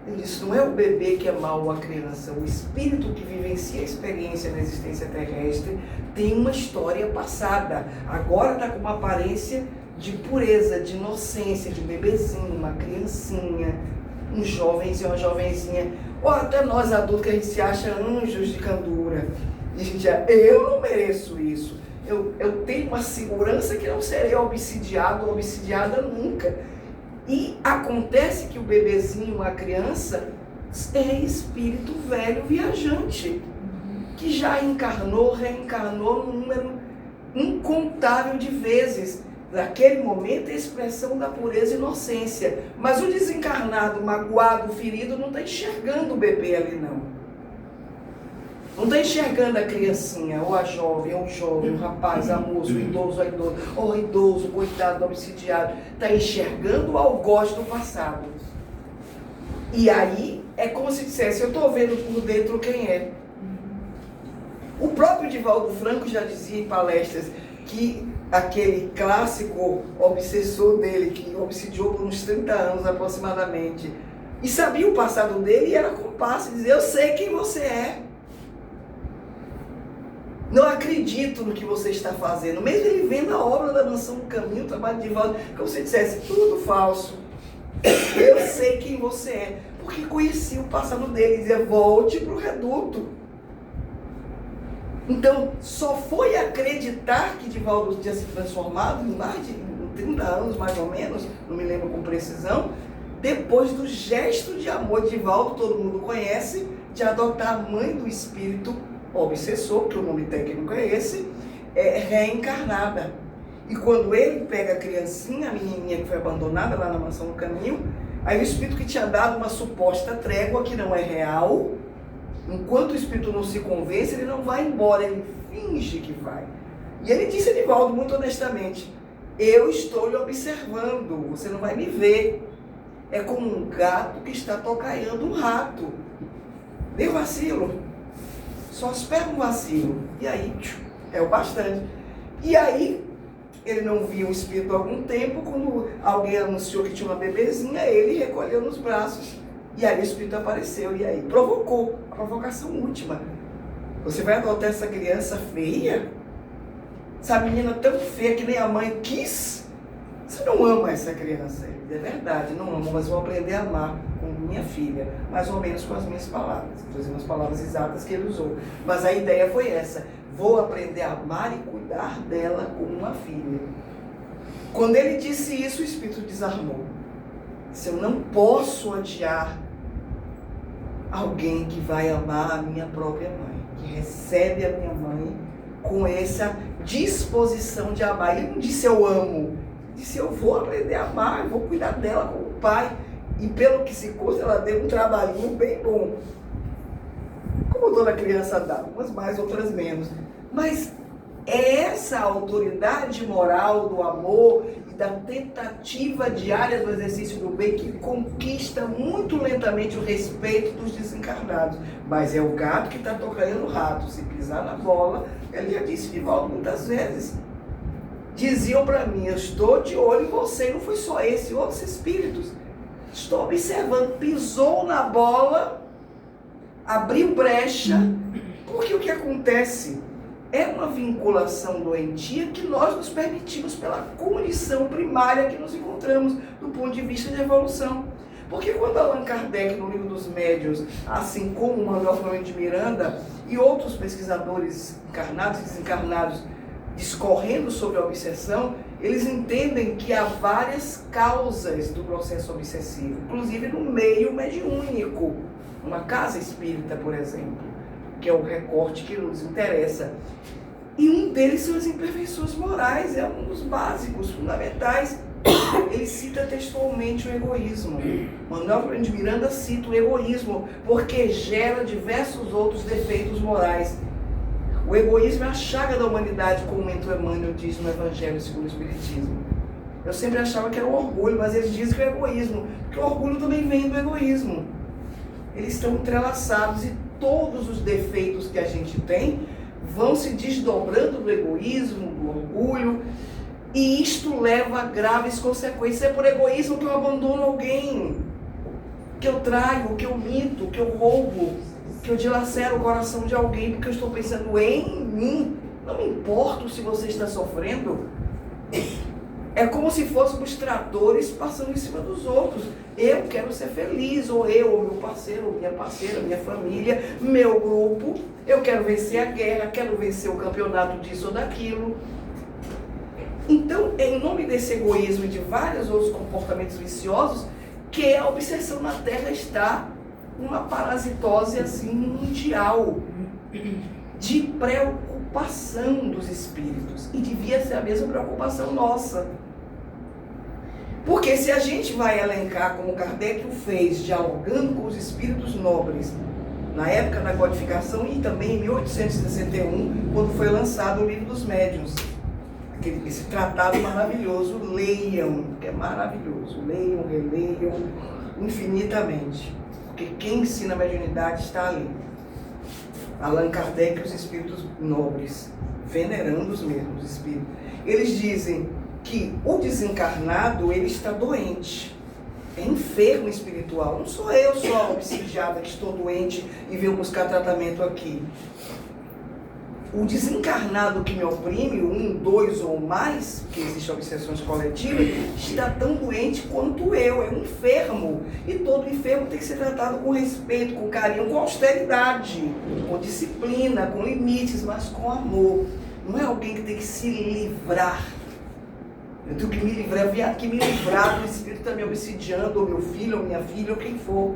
Speaker 4: Eu disse: não é o bebê que é mau, a criança. O espírito que vivencia a experiência na existência terrestre tem uma história passada. Agora está com uma aparência de pureza, de inocência, de bebezinho, uma criancinha, um jovenzinho, uma jovenzinha. Ou até nós adultos que a gente se acha anjos de candura. E a gente eu não mereço isso. Eu tenho uma segurança que não serei obsidiado ou obsidiada nunca. E acontece que o bebezinho, a criança, é espírito velho viajante, que já encarnou, reencarnou num número incontável de vezes. Naquele momento é a expressão da pureza e inocência. Mas o desencarnado, magoado, ferido, não está enxergando o bebê ali, não. Não está enxergando a criancinha, ou a jovem, ou o jovem, o rapaz, a moça, o idoso, a idosa, ou o idoso, coitado do obsidiado. Está enxergando o algoz do passado. E aí é como se dissesse: eu estou vendo por dentro quem é. O próprio Divaldo Franco já dizia em palestras que aquele clássico obsessor dele, que obsidiou por uns 30 anos aproximadamente, e sabia o passado dele, e era compasso, dizia: eu sei quem você é. Não acredito no que você está fazendo. Mesmo ele vendo a obra da Mansão do Caminho, o trabalho de Divaldo, como se dissesse: tudo falso. Eu sei quem você é. Porque conhecia o passado dele. Dizia: volte para o reduto. Então, só foi acreditar que Divaldo tinha se transformado em mais de 30 anos, mais ou menos, não me lembro com precisão, depois do gesto de amor de Divaldo, todo mundo conhece, de adotar a mãe do espírito obsessor, que o nome técnico é esse, é reencarnada. E quando ele pega a criancinha, a menininha que foi abandonada lá na mansão do caminho, aí o espírito que tinha dado uma suposta trégua, que não é real, enquanto o espírito não se convence, ele não vai embora, ele finge que vai. E ele disse a Nivaldo muito honestamente: eu estou lhe observando, você não vai me ver. É como um gato que está tocaiando um rato. Deu vacilo. Só espera um vacilo. E aí, é o bastante. E aí, ele não via o espírito há algum tempo, quando alguém anunciou que tinha uma bebezinha, ele recolheu nos braços. E aí o espírito apareceu. E aí, provocou. A provocação última. Você vai adotar essa criança feia? Essa menina tão feia que nem a mãe quis? Você não ama essa criança? É verdade, não amo, mas vou aprender a amar com minha filha, mais ou menos com as minhas palavras, inclusive as palavras exatas que ele usou. Mas a ideia foi essa: vou aprender a amar e cuidar dela como uma filha. Quando ele disse isso, o espírito desarmou. Se eu não posso odiar alguém que vai amar a minha própria mãe, que recebe a minha mãe com essa disposição de amar. Ele não disse eu amo, disse eu vou aprender a amar, eu vou cuidar dela como pai. E pelo que se consta, ela deu um trabalhinho bem bom. Como toda criança dá, umas mais, outras menos. Mas é essa autoridade moral do amor e da tentativa diária do exercício do bem que conquista muito lentamente o respeito dos desencarnados. Mas é o gato que está tocando o rato. Se pisar na bola, ele já disse de volta muitas vezes. Diziam para mim: eu estou de olho em você. Não foi só esse, outros espíritos. Estou observando. Pisou na bola, abriu brecha. Porque o que acontece é uma vinculação doentia que nós nos permitimos pela condição primária que nos encontramos do ponto de vista de evolução. Porque quando Allan Kardec, no Livro dos Médiuns, assim como o Manuel Filomeno de Miranda e outros pesquisadores encarnados e desencarnados discorrendo sobre a obsessão, eles entendem que há várias causas do processo obsessivo, inclusive no meio mediúnico, uma casa espírita, por exemplo, que é o recorte que nos interessa. E um deles são as imperfeições morais, é um dos básicos, fundamentais. Ele cita textualmente o egoísmo. Manuel Filomeno de Miranda cita o egoísmo, porque gera diversos outros defeitos morais. O egoísmo é a chaga da humanidade, como o mentor Emmanuel diz no Evangelho segundo o Espiritismo. Eu sempre achava que era o orgulho, mas eles dizem que é o egoísmo, porque o orgulho também vem do egoísmo. Eles estão entrelaçados e todos os defeitos que a gente tem vão se desdobrando do egoísmo, do orgulho, e isto leva a graves consequências. É por egoísmo que eu abandono alguém, que eu traio, que eu minto, que eu roubo, que eu dilacero o coração de alguém, porque eu estou pensando em mim. Não me importo se você está sofrendo. É como se fôssemos tratores passando em cima dos outros. Eu quero ser feliz, ou eu, ou meu parceiro, ou minha parceira, minha família, meu grupo. Eu quero vencer a guerra, quero vencer o campeonato disso ou daquilo. Então, é em nome desse egoísmo e de vários outros comportamentos viciosos que a obsessão na Terra está uma parasitose assim mundial de preocupação dos espíritos, e devia ser a mesma preocupação nossa, porque se a gente vai elencar como Kardec o fez, dialogando com os espíritos nobres na época da codificação e também em 1861, quando foi lançado o Livro dos Médiuns, esse tratado maravilhoso, leiam, que é maravilhoso, leiam, releiam infinitamente. Porque quem ensina a mediunidade está ali. Allan Kardec e os espíritos nobres, venerando os mesmos espíritos. Eles dizem que o desencarnado, ele está doente, é enfermo espiritual. Não sou eu só obsidiada que estou doente e venho buscar tratamento aqui. O desencarnado que me oprime, 1, 2 ou mais, que existem obsessões coletivas, está tão doente quanto eu, é um enfermo. E todo enfermo tem que ser tratado com respeito, com carinho, com austeridade, com disciplina, com limites, mas com amor. Não é alguém que tem que se livrar. Eu tenho que me livrar, eu vim aqui me livrar do espírito que está me obsidiando, ou meu filho, ou minha filha, ou quem for.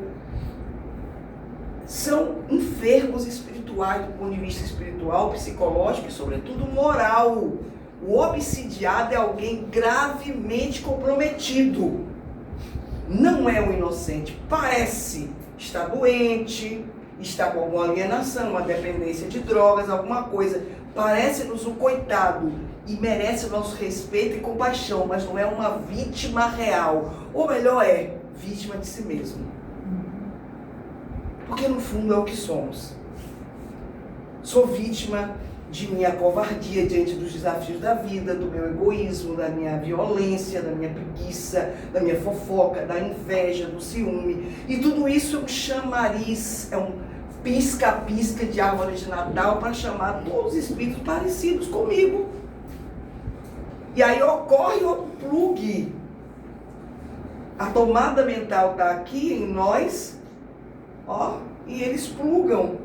Speaker 4: São enfermos espirituais. espirituais, do ponto de vista espiritual, psicológico e, sobretudo, moral. O obsidiado é alguém gravemente comprometido. Não é um inocente. Parece estar doente, está com alguma alienação, uma dependência de drogas, alguma coisa. Parece-nos um coitado e merece o nosso respeito e compaixão, mas não é uma vítima real. Ou melhor, é vítima de si mesmo. Porque no fundo é o que somos. Sou vítima de minha covardia diante dos desafios da vida, do meu egoísmo, da minha violência, da minha preguiça, da minha fofoca, da inveja, do ciúme. E tudo isso é um chamariz, é um pisca-pisca de árvore de Natal para chamar todos os espíritos parecidos comigo. E aí ocorre o plugue. A tomada mental está aqui em nós, ó, e eles plugam.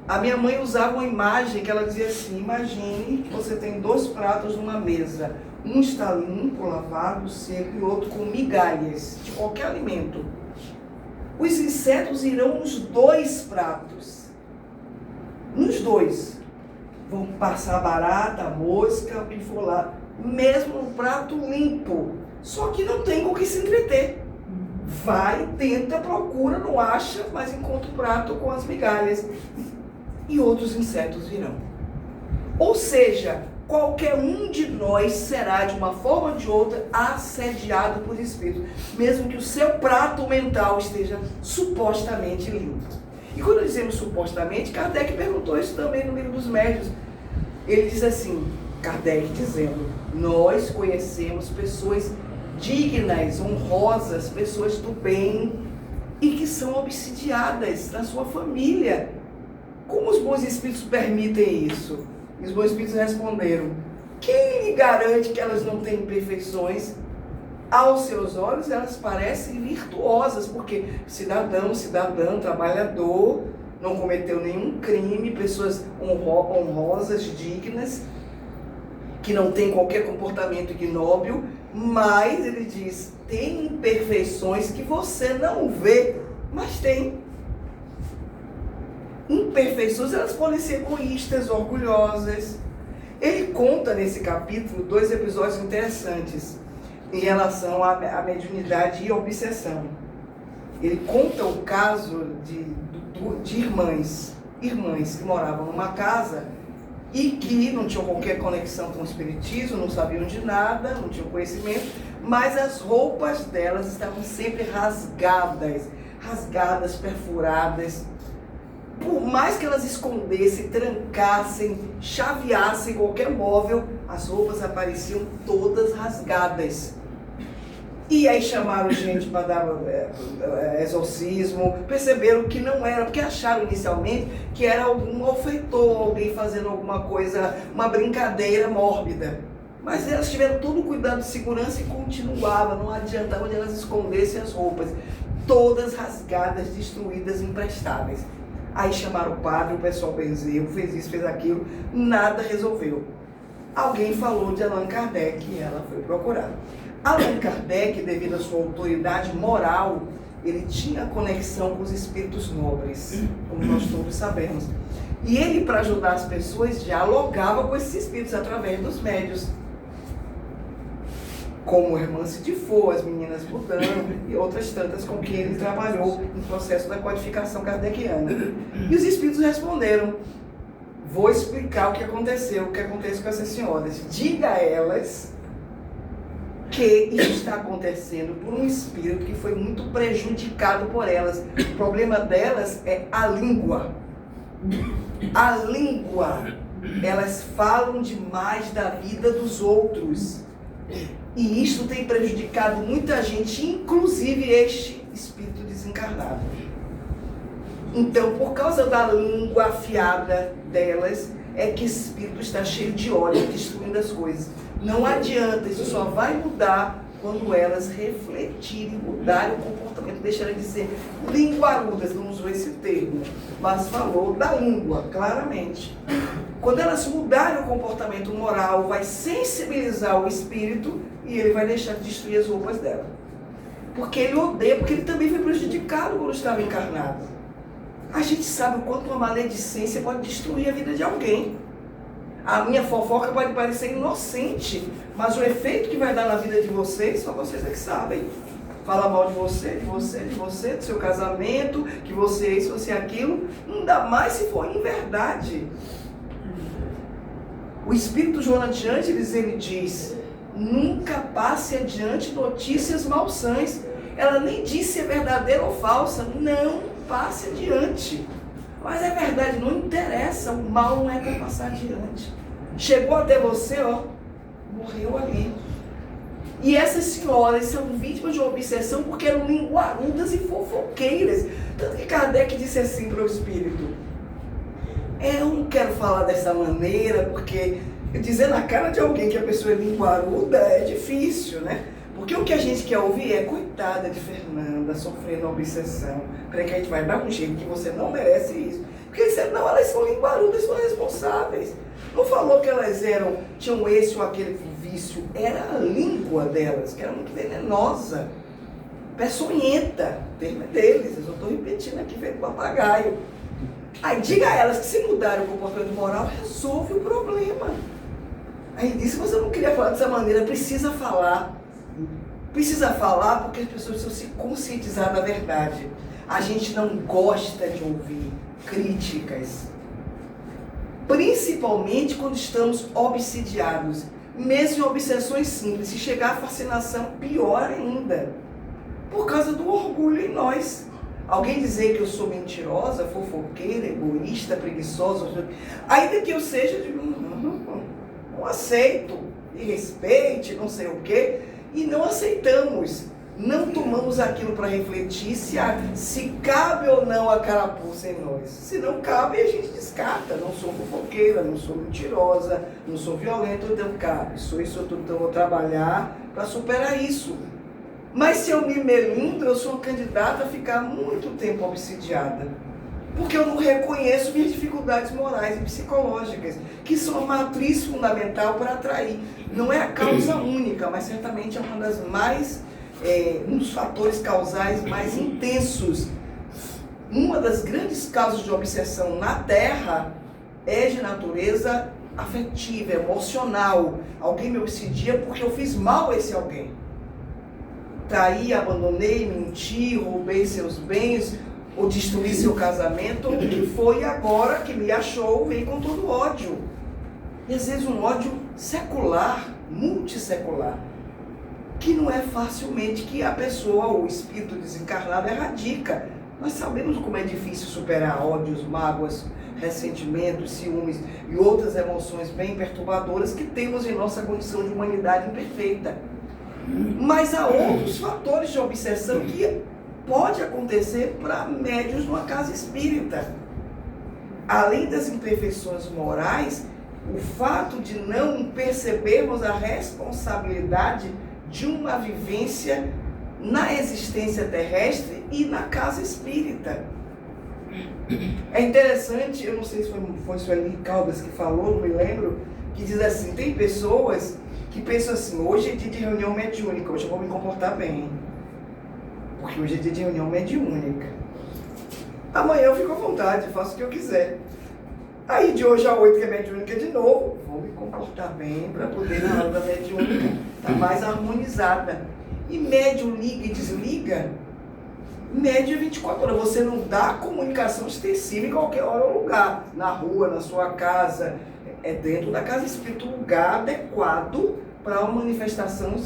Speaker 4: A minha mãe usava uma imagem que ela dizia assim: imagine que você tem 2 pratos numa mesa. Um está limpo, lavado, seco, e o outro com migalhas de qualquer alimento. Os insetos irão nos 2 pratos. Nos 2. Vão passar barata, mosca, o que for lá. Mesmo no prato limpo. Só que não tem com o que se entreter. Vai, tenta, procura, não acha, mas encontra o prato com as migalhas. E outros insetos virão. Ou seja, qualquer um de nós será, de uma forma ou de outra, assediado por espíritos, mesmo que o seu prato mental esteja supostamente limpo. E quando dizemos supostamente, Kardec perguntou isso também no Livro dos Médiuns. Ele diz assim, Kardec dizendo: nós conhecemos pessoas dignas, honrosas, pessoas do bem, e que são obsidiadas na sua família. Como os bons espíritos permitem isso? E os bons espíritos responderam: quem lhe garante que elas não têm imperfeições? Aos seus olhos elas parecem virtuosas, porque cidadão, trabalhador, não cometeu nenhum crime, pessoas honrosas, dignas, que não tem qualquer comportamento ignóbil, mas ele diz, tem imperfeições que você não vê, mas tem. Imperfeições, elas podem ser egoístas, orgulhosas. Ele conta nesse capítulo 2 episódios interessantes em relação à mediunidade e obsessão. Ele conta o caso de irmãs que moravam numa casa e que não tinham qualquer conexão com o espiritismo, não sabiam de nada, não tinham conhecimento, mas as roupas delas estavam sempre rasgadas, perfuradas. Por mais que elas escondessem, trancassem, chaveassem qualquer móvel, as roupas apareciam todas rasgadas. E aí chamaram gente para dar exorcismo, perceberam que não era, porque acharam inicialmente que era algum malfeitor, alguém fazendo alguma coisa, uma brincadeira mórbida. Mas elas tiveram todo o cuidado de segurança e continuava, não adiantava de elas escondessem as roupas, todas rasgadas, destruídas, imprestáveis. Aí chamaram o padre, o pessoal benzeu, fez isso, fez aquilo, nada resolveu. Alguém falou de Allan Kardec e ela foi procurar. Allan Kardec, devido à sua autoridade moral, ele tinha conexão com os espíritos nobres, como nós todos sabemos. E ele, para ajudar as pessoas, dialogava com esses espíritos através dos médiuns. Como a irmã Cidifô, as meninas Budão e outras tantas com quem ele trabalhou no processo da codificação kardeciana. E os espíritos responderam: vou explicar o que acontece com essas senhoras. Diga a elas que isso está acontecendo por um espírito que foi muito prejudicado por elas. O problema delas é a língua. A língua. Elas falam demais da vida dos outros. E isso tem prejudicado muita gente, inclusive este espírito desencarnado. Então, por causa da língua afiada delas, é que esse espírito está cheio de ódio, destruindo as coisas. Não adianta, isso só vai mudar quando elas refletirem, mudarem o comportamento, deixarem de ser linguarudas, não usou esse termo, mas falou da língua, claramente. Quando elas mudarem o comportamento moral, vai sensibilizar o espírito e ele vai deixar de destruir as roupas dela. Porque ele odeia, porque ele também foi prejudicado quando estava encarnado. A gente sabe o quanto uma maledicência pode destruir a vida de alguém. A minha fofoca pode parecer inocente, mas o efeito que vai dar na vida de vocês, só vocês é que sabem. Fala mal de você, do seu casamento, que você é isso, você é aquilo. Não dá mais se for em verdade. O Espírito Jonas de Ângeles, ele diz, nunca passe adiante notícias malsãs. Ela nem disse se é verdadeira ou falsa. Não passe adiante. Mas é verdade, não interessa. O mal não é para passar adiante. Chegou até você, ó, morreu ali. E essas senhoras são vítimas de uma obsessão porque eram linguarudas e fofoqueiras. Tanto que Kardec disse assim para o Espírito, eu não quero falar dessa maneira, porque dizer na cara de alguém que a pessoa é linguaruda é difícil, né? Porque o que a gente quer ouvir é, coitada de Fernanda, sofrendo obsessão. Peraí que a gente vai dar um jeito que você não merece isso. Porque senão elas são linguarudas, são responsáveis. Não falou que elas tinham esse ou aquele vício, era a língua delas, que era muito venenosa, peçonhenta, o termo é deles, eu só estou repetindo aqui, feito papagaio. Aí diga a elas que se mudarem o comportamento moral, resolve o problema. Aí disse, você não queria falar dessa maneira, precisa falar porque as pessoas precisam se conscientizar da verdade. A gente não gosta de ouvir críticas, principalmente quando estamos obsidiados, mesmo em obsessões simples. Se chegar a fascinação, pior ainda, por causa do orgulho em nós. Alguém dizer que eu sou mentirosa, fofoqueira, egoísta, preguiçosa, ainda que eu seja, eu digo, não aceito, e respeite, não sei o quê, e não aceitamos. Não tomamos aquilo para refletir se cabe ou não a carapuça em nós. Se não cabe, a gente descarta. Não sou fofoqueira, não sou mentirosa, não sou violenta, então cabe. Sou isso tudo, então vou trabalhar para superar isso. Mas se eu me melindro, eu sou uma candidata a ficar muito tempo obsidiada. Porque eu não reconheço minhas dificuldades morais e psicológicas, que são a matriz fundamental para atrair. Não é a causa única, mas certamente é uma das mais... um dos fatores causais mais intensos. Uma das grandes causas de obsessão na Terra é de natureza afetiva, emocional. Alguém me obsedia porque eu fiz mal a esse alguém. Traí, abandonei, menti, roubei seus bens, ou destruí seu casamento, ou que foi agora que me achou, veio com todo ódio. E às vezes um ódio secular, multissecular, que não é facilmente que a pessoa, o espírito desencarnado, erradica. Nós sabemos como é difícil superar ódios, mágoas, ressentimentos, ciúmes e outras emoções bem perturbadoras que temos em nossa condição de humanidade imperfeita. Mas há outros fatores de obsessão que pode acontecer para médiuns numa casa espírita. Além das imperfeições morais, o fato de não percebermos a responsabilidade de uma vivência na existência terrestre e na casa espírita. É interessante, eu não sei se foi Sueli Caldas que falou, não me lembro, que diz assim, tem pessoas que pensam assim, hoje é dia de reunião mediúnica, hoje eu vou me comportar bem, porque hoje é dia de reunião mediúnica. Amanhã eu fico à vontade, faço o que eu quiser. Aí de hoje a 8, que é mediúnica de novo, vou me comportar bem para poder na hora da mediúnica estar mais harmonizada. E médium liga e desliga, médium é 24 horas. Você não dá comunicação extensiva em qualquer hora ou lugar. Na rua, na sua casa, é dentro da casa espírita, um lugar adequado para uma manifestação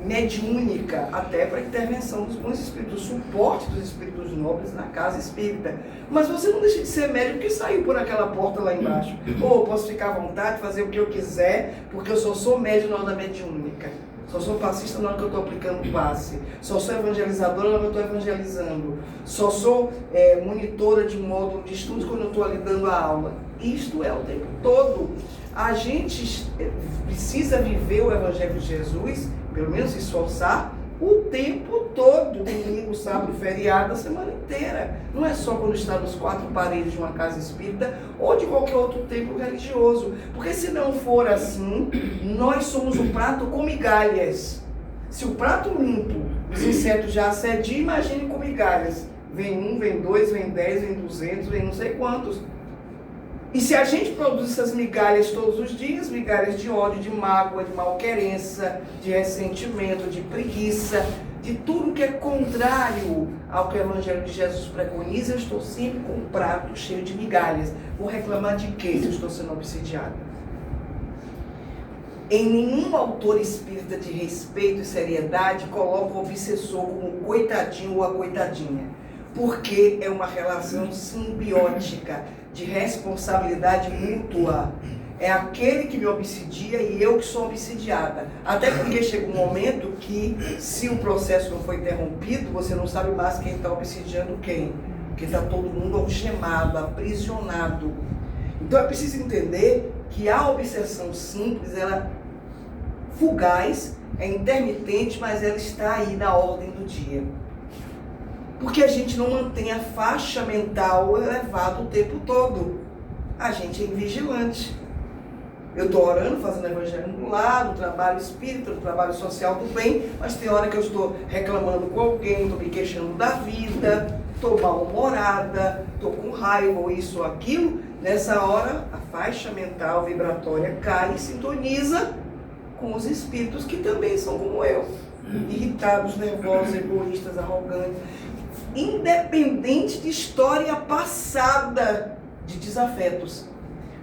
Speaker 4: mediúnica, até para a intervenção dos bons espíritos, o suporte dos espíritos nobres na casa espírita. Mas você não deixa de ser médium porque saiu por aquela porta lá embaixo. Ou posso ficar à vontade, fazer o que eu quiser, porque eu só sou médium na hora da mediúnica. Só sou passista na hora que eu estou aplicando o passe. Só sou evangelizadora na hora que eu estou evangelizando. Só sou monitora de módulo de estudos quando eu estou ali dando a aula. Isto é o tempo todo. A gente precisa viver o Evangelho de Jesus, pelo menos se esforçar, o tempo todo, domingo, sábado, feriado, a semana inteira. Não é só quando está nos 4 paredes de uma casa espírita ou de qualquer outro templo religioso. Porque se não for assim, nós somos um prato com migalhas. Se o prato limpo, os insetos já assediam, imagine com migalhas. Vem 1, vem 2, vem 10, vem 200, vem não sei quantos. E se a gente produz essas migalhas todos os dias, migalhas de ódio, de mágoa, de malquerença, de ressentimento, de preguiça, de tudo que é contrário ao que o Evangelho de Jesus preconiza, eu estou sempre com um prato cheio de migalhas. Vou reclamar de quê se eu estou sendo obsidiada? Em nenhum autor espírita de respeito e seriedade coloca o obsessor como o coitadinho ou a coitadinha, porque é uma relação simbiótica, de responsabilidade mútua. É aquele que me obsidia e eu que sou obsidiada. Até porque chega um momento que, se o processo não foi interrompido, você não sabe mais quem está obsidiando quem. Porque está todo mundo algemado, aprisionado. Então é preciso entender que a obsessão simples, ela é fugaz, é intermitente, mas ela está aí na ordem do dia. Porque a gente não mantém a faixa mental elevada o tempo todo. A gente é invigilante. Eu estou orando, fazendo evangelho no lar, no trabalho espírita, no trabalho social do bem, mas tem hora que eu estou reclamando com alguém, estou me queixando da vida, estou mal-humorada, estou com raiva ou isso ou aquilo. Nessa hora, a faixa mental vibratória cai e sintoniza com os espíritos que também são como eu. Irritados, nervosos, egoístas, arrogantes. Independente de história passada de desafetos.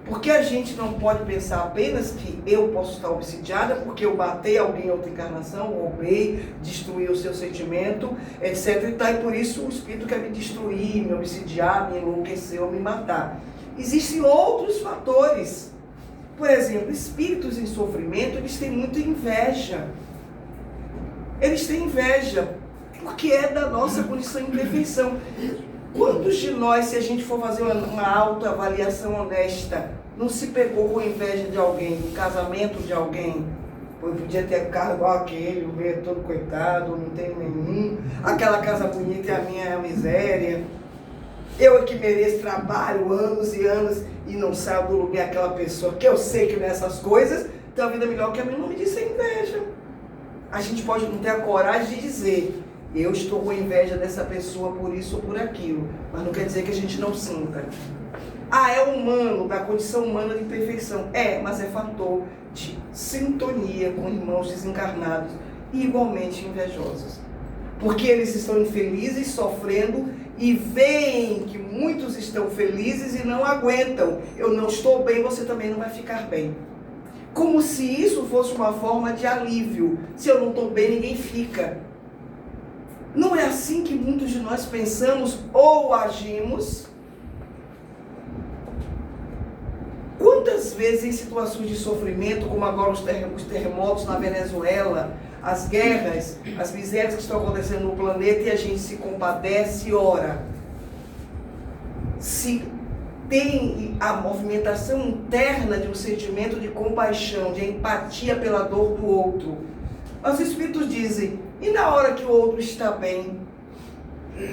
Speaker 4: Porque a gente não pode pensar apenas que eu posso estar obsidiada porque eu batei alguém em outra encarnação, roubei, destruí o seu sentimento, etc. E por isso o espírito quer me destruir, me obsidiar, me enlouquecer ou me matar. Existem outros fatores. Por exemplo, espíritos em sofrimento, eles têm muita inveja. Eles têm inveja, porque é da nossa condição de imperfeição. Quantos de nós, se a gente for fazer uma autoavaliação honesta, não se pegou com inveja de alguém, do casamento de alguém? Pô, eu podia ter carro igual aquele, o meu é todo coitado, não tem nenhum. Aquela casa bonita e a minha é a miséria. Eu é que mereço trabalho anos e anos e não saio do lugar aquela pessoa que eu sei que nessas coisas tem uma vida melhor que a minha. Não me disse inveja. A gente pode não ter a coragem de dizer: eu estou com inveja dessa pessoa por isso ou por aquilo, mas não quer dizer que a gente não sinta. Ah, é humano, da condição humana de perfeição. É, mas é fator de sintonia com irmãos desencarnados e igualmente invejosos. Porque eles estão infelizes, sofrendo e veem que muitos estão felizes e não aguentam. Eu não estou bem, você também não vai ficar bem. Como se isso fosse uma forma de alívio. Se eu não estou bem, ninguém fica. Não é assim que muitos de nós pensamos ou agimos. Quantas vezes em situações de sofrimento, como agora os terremotos na Venezuela, as guerras, as misérias que estão acontecendo no planeta, e a gente se compadece e ora. Se tem a movimentação interna de um sentimento de compaixão, de empatia pela dor do outro. Os espíritos dizem: e na hora que o outro está bem?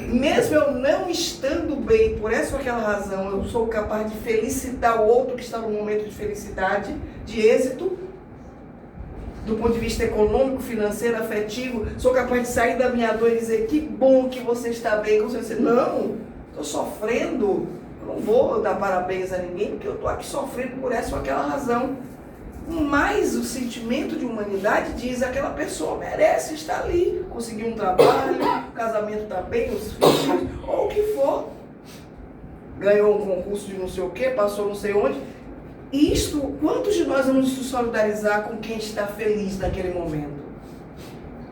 Speaker 4: Mesmo eu não estando bem, por essa ou aquela razão, eu sou capaz de felicitar o outro que está num momento de felicidade, de êxito, do ponto de vista econômico, financeiro, afetivo. Sou capaz de sair da minha dor e dizer: que bom que você está bem. Como você diz: não, estou sofrendo, eu não vou dar parabéns a ninguém, porque eu estou aqui sofrendo por essa ou aquela razão. Mas o sentimento de humanidade diz: aquela pessoa merece estar ali, conseguir um trabalho, o casamento está bem, os filhos, ou o que for. Ganhou um concurso de não sei o que, passou não sei onde. Isto, quantos de nós vamos nos solidarizar com quem está feliz naquele momento?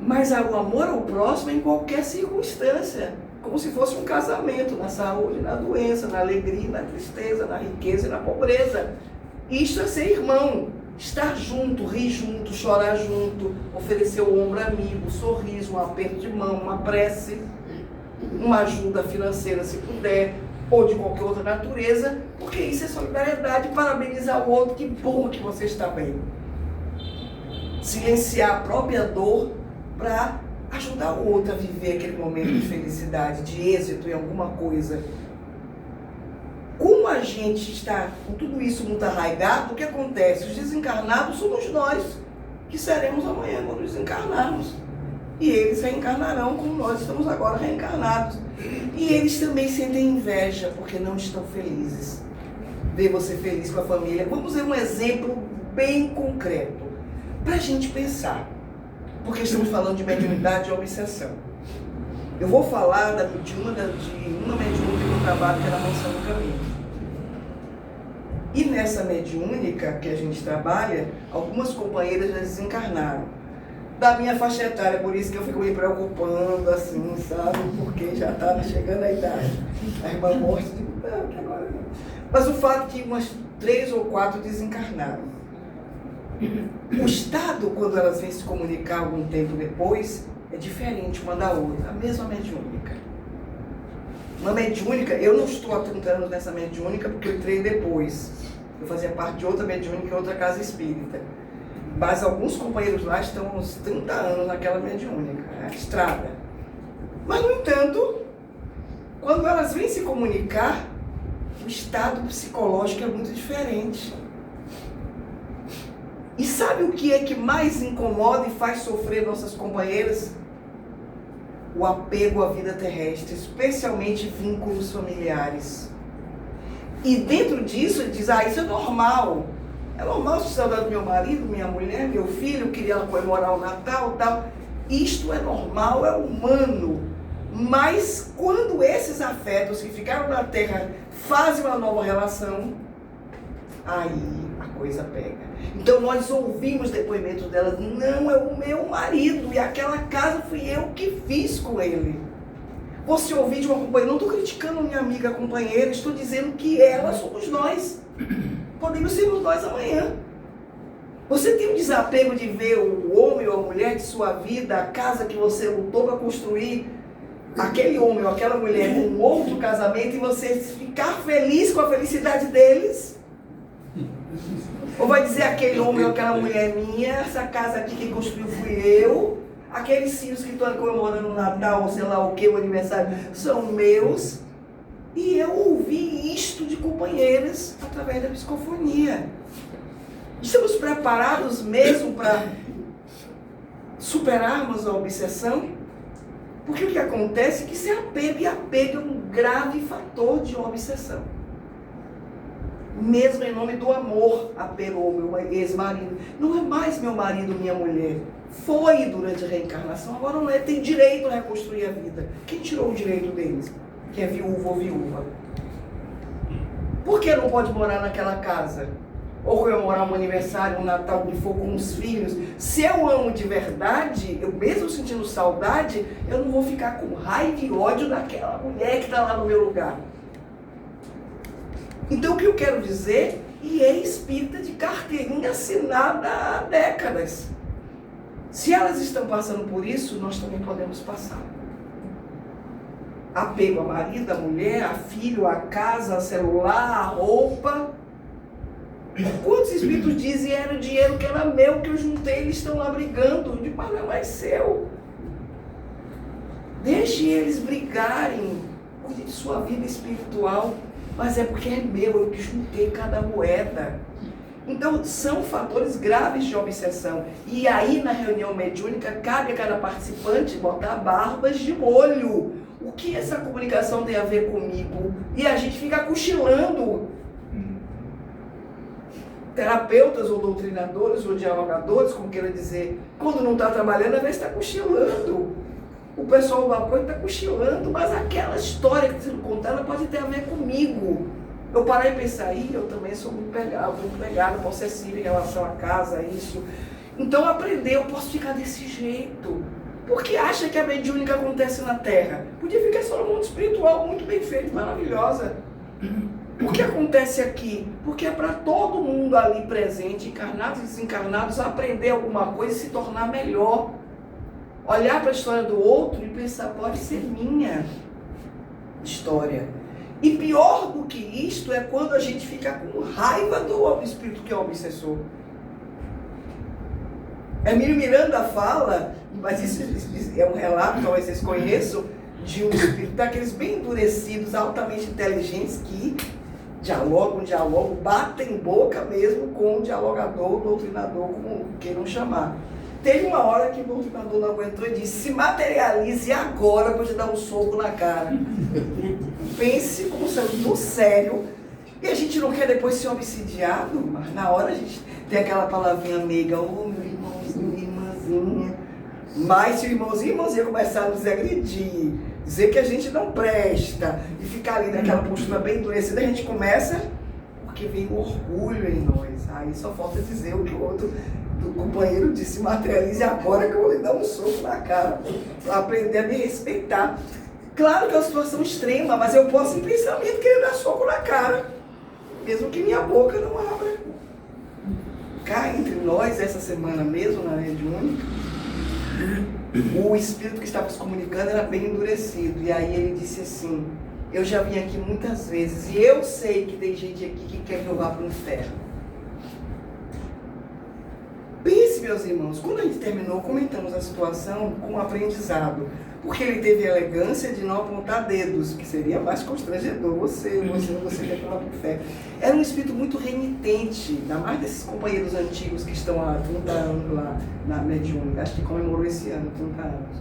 Speaker 4: Mas o amor ao próximo em qualquer circunstância, como se fosse um casamento, na saúde, na doença, na alegria, na tristeza, na riqueza e na pobreza. Isto é ser irmão. Estar junto, rir junto, chorar junto, oferecer o ombro amigo, um sorriso, um aperto de mão, uma prece, uma ajuda financeira se puder, ou de qualquer outra natureza, porque isso é solidariedade, parabenizar o outro, que bom que você está bem. Silenciar a própria dor para ajudar o outro a viver aquele momento de felicidade, de êxito em alguma coisa. Como a gente está com tudo isso muito arraigado, o que acontece? Os desencarnados somos nós, que seremos amanhã quando desencarnarmos. E eles reencarnarão como nós estamos agora reencarnados. E eles também sentem inveja porque não estão felizes. Ver você feliz com a família. Vamos ver um exemplo bem concreto para a gente pensar, porque estamos falando de mediunidade e obsessão. Eu vou falar de uma mediúnica que eu trabalho, que é na Mansão do Caminho. E nessa mediúnica que a gente trabalha, algumas companheiras já desencarnaram. Da minha faixa etária, por isso que eu fico me preocupando, assim, sabe? Porque já estava chegando a idade. A irmã morte, eu digo, não, que agora não. Mas o fato é que umas 3 ou 4 desencarnaram. O estado, quando elas vêm se comunicar algum tempo depois, é diferente uma da outra. A mesma mediúnica. Uma mediúnica, eu não estou há 30 anos nessa mediúnica porque eu entrei depois. Eu fazia parte de outra mediúnica em outra casa espírita. Mas alguns companheiros lá estão há uns 30 anos naquela mediúnica, a estrada. Mas, no entanto, quando elas vêm se comunicar, o estado psicológico é muito diferente. E sabe o que é que mais incomoda e faz sofrer nossas companheiras? O apego à vida terrestre, especialmente vínculos familiares. E dentro disso ele diz, isso é normal. É normal se saudar do meu marido, minha mulher, meu filho, queria comemorar o Natal, tal. Isto é normal, é humano. Mas quando esses afetos que ficaram na Terra fazem uma nova relação, aí a coisa pega. Então nós ouvimos depoimentos delas, não é o meu marido, e aquela casa fui eu que fiz com ele. Você ouvir de uma companheira, não estou criticando minha amiga companheira, estou dizendo que ela somos nós. Podemos ser nós amanhã. Você tem um desapego de ver o homem ou a mulher de sua vida, a casa que você lutou para construir, aquele homem ou aquela mulher com um outro casamento, e você ficar feliz com a felicidade deles? Ou vai dizer, aquele homem ou aquela mulher é minha, essa casa aqui quem construiu fui eu, aqueles filhos que estão comemorando o Natal, ou sei lá o que, o aniversário, são meus, e eu ouvi isto de companheiras através da psicofonia. Estamos preparados mesmo para superarmos a obsessão? Porque o que acontece é que se apego, e apego é um grave fator de obsessão. Mesmo em nome do amor, apego ao meu ex-marido. Não é mais meu marido, minha mulher. Foi durante a reencarnação, agora não é. Tem direito a reconstruir a vida. Quem tirou o direito deles? Que é viúvo ou viúva. Por que não pode morar naquela casa? Ou comemorar um aniversário, um Natal, que for com os filhos? Se eu amo de verdade, eu mesmo sentindo saudade, eu não vou ficar com raiva e ódio daquela mulher que está lá no meu lugar. Então o que eu quero dizer, e é espírita de carteirinha assinada há décadas. Se elas estão passando por isso, nós também podemos passar. Apego a marido, a mulher, a filho, a casa, a celular, a roupa. Quantos espíritos dizem, era o dinheiro que era meu, que eu juntei, eles estão lá brigando, de mas não é mais seu. Deixe eles brigarem, cuide de sua vida espiritual, mas é porque é meu, eu que juntei cada moeda. Então são fatores graves de obsessão. E aí na reunião mediúnica cabe a cada participante botar barbas de molho. O que essa comunicação tem a ver comigo? E a gente fica cochilando. Terapeutas ou doutrinadores ou dialogadores, como queira dizer, quando não está trabalhando, às vezes está cochilando. O pessoal do apoio está cochilando, mas aquela história que está sendo contada pode ter a ver comigo. Eu parei e pensei, eu também sou muito pegada, possessiva em relação à casa, isso. Então aprender, eu posso ficar desse jeito. Porque acha que a mediúnica acontece na Terra? Podia ficar só no mundo espiritual, muito bem feito, maravilhosa. O que acontece aqui? Porque é para todo mundo ali presente, encarnados e desencarnados, aprender alguma coisa e se tornar melhor. Olhar para a história do outro e pensar, pode ser minha história. E pior do que isto é quando a gente fica com raiva do espírito que é o obsessor. Emílio Miranda fala, mas isso é um relato, talvez vocês conheçam, de um espírito daqueles bem endurecidos, altamente inteligentes, que dialogam, batem boca mesmo com o dialogador, o doutrinador, como queiram chamar. Teve uma hora que o governador não aguentou e disse: se materialize agora para te dar um soco na cara. Pense como sendo do sério. E a gente não quer depois ser obsidiado, mas na hora a gente tem aquela palavrinha meiga: ô meu irmãozinho, minha irmãzinha. Mas se o irmãozinho e irmãzinha começaram a nos agredir, dizer que a gente não presta, e ficar ali naquela postura bem endurecida, a gente começa, porque vem o orgulho em nós. Aí só falta dizer o que o outro do companheiro disse: materialize agora que eu vou lhe dar um soco na cara, para aprender a me respeitar. Claro que é uma situação extrema, mas eu posso em pensamento querer dar soco na cara, mesmo que minha boca não abra. Cá entre nós, essa semana mesmo, na mediúnica, o espírito que estava se comunicando era bem endurecido. E aí ele disse assim: eu já vim aqui muitas vezes e eu sei que tem gente aqui que quer que eu vá para o inferno. Pense, meus irmãos, quando a gente terminou, comentamos a situação com um aprendizado. Porque ele teve a elegância de não apontar dedos, que seria mais constrangedor. Você quer falar para o inferno. Era um espírito muito renitente, ainda mais desses companheiros antigos que estão há 30 anos lá na mediúnica. Acho que comemorou esse ano, 30 anos.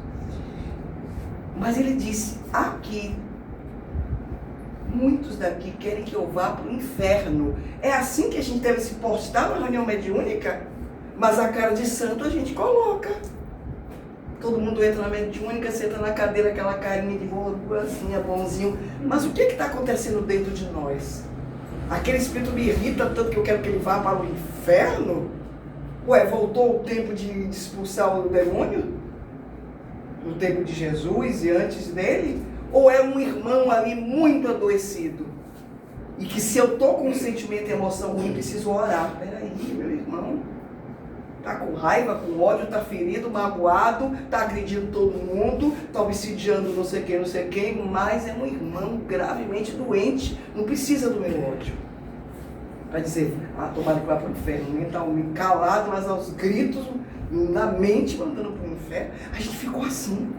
Speaker 4: Mas ele disse: aqui, muitos daqui querem que eu vá para o inferno. É assim que a gente deve se postar na reunião mediúnica? Mas a cara de santo a gente coloca. Todo mundo entra na mediúnica, senta na cadeira, aquela carinha de boa, assim, é bonzinho. Mas o que está acontecendo dentro de nós? Aquele espírito me irrita tanto que eu quero que ele vá para o inferno? Ué, voltou o tempo de expulsar o demônio? No tempo de Jesus e antes dele? Ou é um irmão ali muito adoecido? E que se eu estou com um sentimento e emoção ruim, preciso orar. Peraí, meu irmão. Está com raiva, com ódio, está ferido, magoado, está agredindo todo mundo, está obsidiando não sei quem, mas é um irmão gravemente doente, não precisa do meu ódio. Para dizer: tomara que vá para o inferno, mentalmente calado, mas aos gritos, na mente, mandando para o inferno. A gente ficou assim.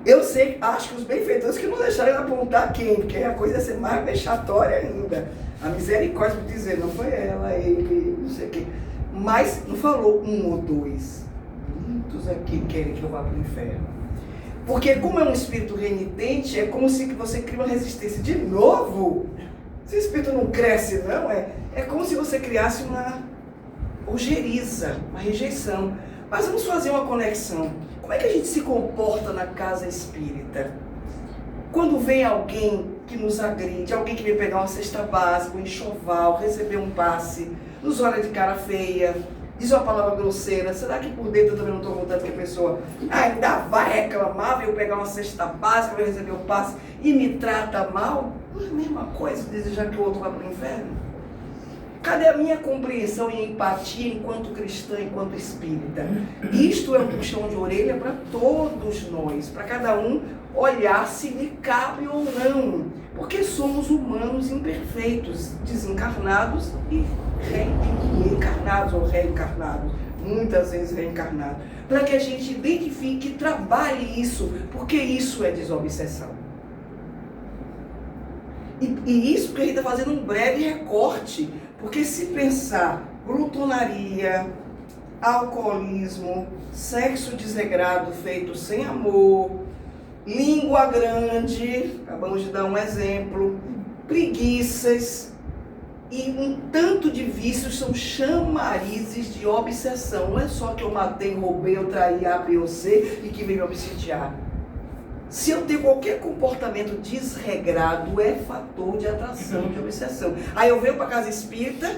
Speaker 4: Eu sei, acho que os benfeitores que não deixaram apontar quem, porque a coisa ia ser mais vexatória ainda. A misericórdia de dizer: não foi ela, ele, não sei o quê. Mas não falou um ou dois. Muitos aqui querem que eu vá para o inferno. Porque como é um espírito renitente, é como se você cria uma resistência. De novo, esse espírito não cresce, não. É como se você criasse uma ojeriza, uma rejeição. Mas vamos fazer uma conexão. Como é que a gente se comporta na casa espírita? Quando vem alguém que nos agride, alguém que vem pegar uma cesta básica, um enxoval, receber um passe, nos olha de cara feia, diz uma palavra grosseira, será que por dentro eu também não estou contando que a pessoa ainda vai reclamar, veio pegar uma cesta básica, vai receber um passe e me trata mal? Não é a mesma coisa desejar que o outro vá para o inferno? Cadê a minha compreensão e empatia enquanto cristã, enquanto espírita? Isto é um puxão de orelha para todos nós, para cada um olhar se lhe cabe ou não, porque somos humanos imperfeitos, desencarnados e reencarnados ou reencarnados, muitas vezes reencarnados, para que a gente identifique e trabalhe isso, porque isso é desobsessão. E isso porque a gente está fazendo um breve recorte, porque se pensar glutonaria, alcoolismo, sexo desregrado feito sem amor, língua grande, acabamos de dar um exemplo, preguiças e um tanto de vícios são chamarizes de obsessão. Não é só que eu matei, roubei, eu traí A, B ou C e que veio me obsidiar. Se eu tenho qualquer comportamento desregrado, é fator de atração, de obsessão. Aí eu venho para a casa espírita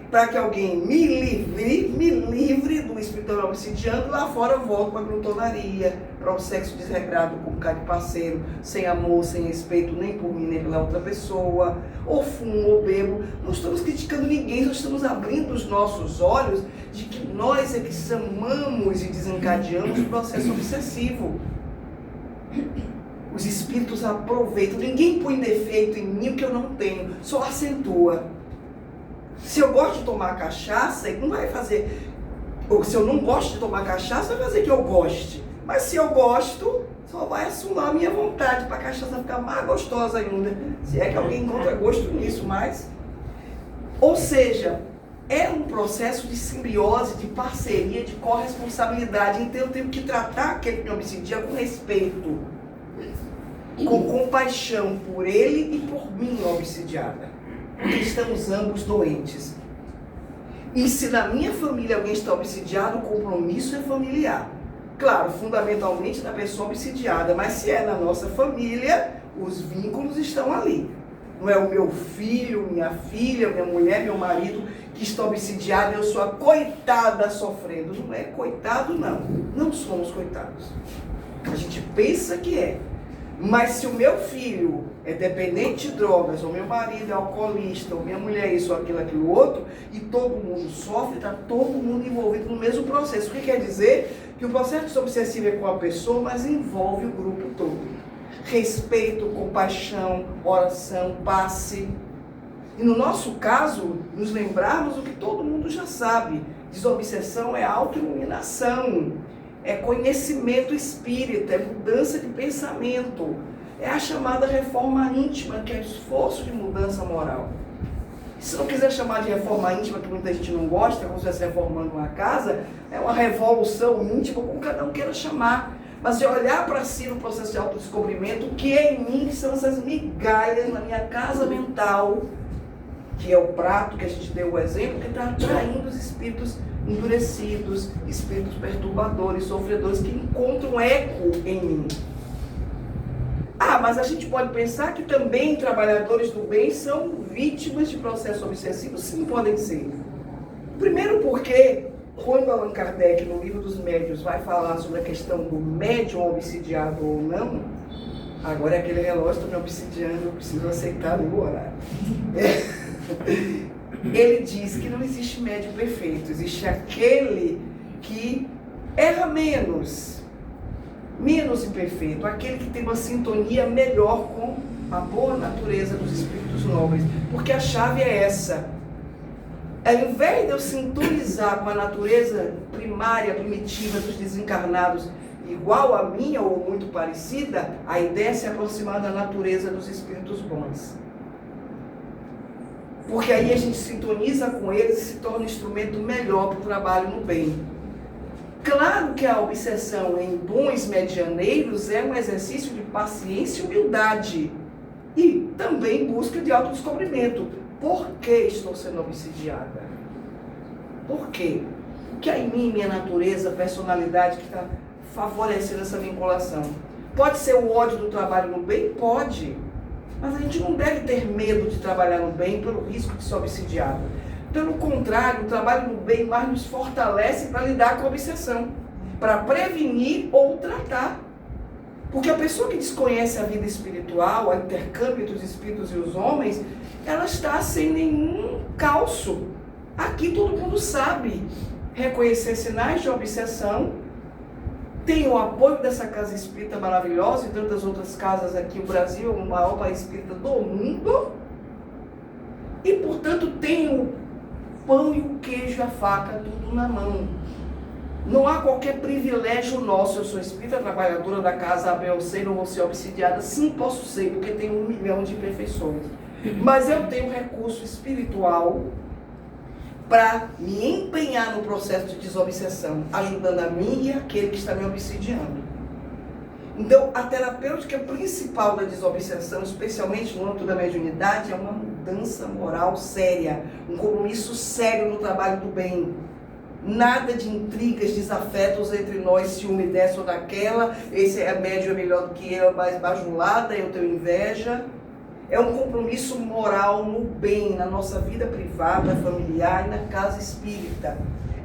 Speaker 4: para que alguém me livre do espírito obsidiando, lá fora eu volto para a glutonaria, para o sexo desregrado com cara de parceiro, sem amor, sem respeito, nem por mim, nem pela outra pessoa, ou fumo, ou bebo. Não estamos criticando ninguém, nós estamos abrindo os nossos olhos de que nós é que chamamos e desencadeamos o processo obsessivo. Os espíritos aproveitam, ninguém põe defeito em mim que eu não tenho, só acentua. Se eu gosto de tomar cachaça, ele não vai fazer, ou se eu não gosto de tomar cachaça, vai fazer que eu goste. Mas se eu gosto, só vai assolar a minha vontade para a cachaça ficar mais gostosa ainda. Se é que alguém encontra gosto nisso, mas... Ou seja, é um processo de simbiose, de parceria, de corresponsabilidade. Então eu tenho que tratar aquele que me obsidia com respeito, com compaixão por ele e por mim, obsidiada. Porque estamos ambos doentes. E se na minha família alguém está obsidiado, o compromisso é familiar. Claro, fundamentalmente da pessoa obsidiada, mas se é na nossa família, os vínculos estão ali. Não é o meu filho, minha filha, minha mulher, meu marido que está obsidiado e eu sou a coitada sofrendo. Não é coitado, não. Não somos coitados. A gente pensa que é. Mas se o meu filho é dependente de drogas, ou meu marido é alcoolista, ou minha mulher é isso, aquilo, outro, e todo mundo sofre, está todo mundo envolvido no mesmo processo. O que quer dizer? Que o processo obsessivo é com a pessoa, mas envolve o grupo todo. Respeito, compaixão, oração, passe. E no nosso caso, nos lembrarmos o que todo mundo já sabe. Desobsessão é autoiluminação, é conhecimento espírita, é mudança de pensamento. É a chamada reforma íntima, que é esforço de mudança moral. Se não quiser chamar de reforma íntima, que muita gente não gosta, como se estivesse reformando uma casa, é uma revolução íntima, como cada um queira chamar. Mas de olhar para si no processo de autodescobrimento, o que é em mim, que são essas migalhas na minha casa mental, que é o prato que a gente deu o exemplo, que está atraindo os espíritos endurecidos, espíritos perturbadores, sofredores, que encontram eco em mim. Ah, mas a gente pode pensar que também trabalhadores do bem são vítimas de processo obsessivo? Sim, podem ser. Primeiro porque, quando Allan Kardec, no livro dos médiuns, vai falar sobre a questão do médium obsidiado ou não, agora é aquele relógio, estou me obsidiando, eu preciso aceitar o horário. Ele diz que não existe médium perfeito, existe aquele que erra menos imperfeito, aquele que tem uma sintonia melhor com a boa natureza dos espíritos nobres, porque a chave é essa. Ao invés de eu sintonizar com a natureza primária, primitiva dos desencarnados, igual a minha ou muito parecida, a ideia é se aproximar da natureza dos espíritos bons. Porque aí a gente sintoniza com eles e se torna um instrumento melhor para o trabalho no bem. Claro que a obsessão em bons medianeiros é um exercício de paciência e humildade. E também busca de autodescobrimento. Por que estou sendo obsidiada? Por quê? O que há em mim, minha natureza, personalidade que está favorecendo essa vinculação? Pode ser o ódio do trabalho no bem? Pode. Mas a gente não deve ter medo de trabalhar no bem pelo risco de ser obsidiado. Pelo contrário, o trabalho no bem mais nos fortalece para lidar com a obsessão, para prevenir ou tratar. Porque a pessoa que desconhece a vida espiritual, o intercâmbio entre os espíritos e os homens, ela está sem nenhum calço. Aqui todo mundo sabe reconhecer sinais de obsessão, tem o apoio dessa casa espírita maravilhosa e tantas outras casas aqui. O Brasil é o maior país espírita do mundo e, portanto, tem o pão e o queijo e a faca, tudo na mão. Não há qualquer privilégio nosso. Eu sou espírita trabalhadora da casa A, B ou C, não vou ser obsidiada. Sim, posso ser, porque tenho 1 milhão de imperfeições. Mas eu tenho recurso espiritual para me empenhar no processo de desobsessão, ajudando a mim e aquele que está me obsidiando. Então, a terapêutica principal da desobsessão, especialmente no âmbito da mediunidade, é uma mudança moral séria, um compromisso sério no trabalho do bem. Nada de intrigas, desafetos entre nós, ciúme dessa ou daquela, esse é médio, é melhor do que eu, é mais bajulada, eu tenho inveja. É um compromisso moral no bem, na nossa vida privada, familiar e na casa espírita.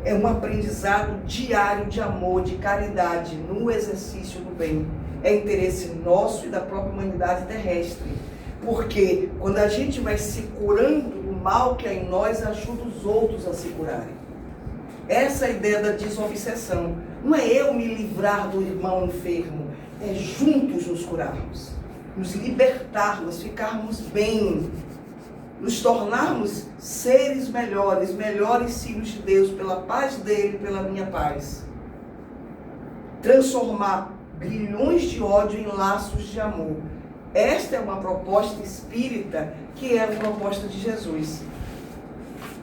Speaker 4: É um aprendizado diário de amor, de caridade, no exercício do bem. É interesse nosso e da própria humanidade terrestre. Porque quando a gente vai se curando do mal que há em nós, ajuda os outros a se curarem. Essa é a ideia da desobsessão. Não é eu me livrar do irmão enfermo, é juntos nos curarmos, nos libertarmos, ficarmos bem, nos tornarmos seres melhores, melhores filhos de Deus, pela paz dele, pela minha paz. Transformar grilhões de ódio em laços de amor. Esta é uma proposta espírita que é a proposta de Jesus.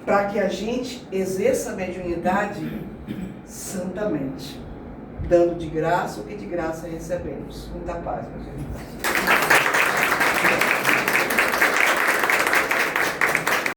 Speaker 4: para que a gente exerça a mediunidade santamente, dando de graça o que de graça recebemos. Muita paz, meus irmãos.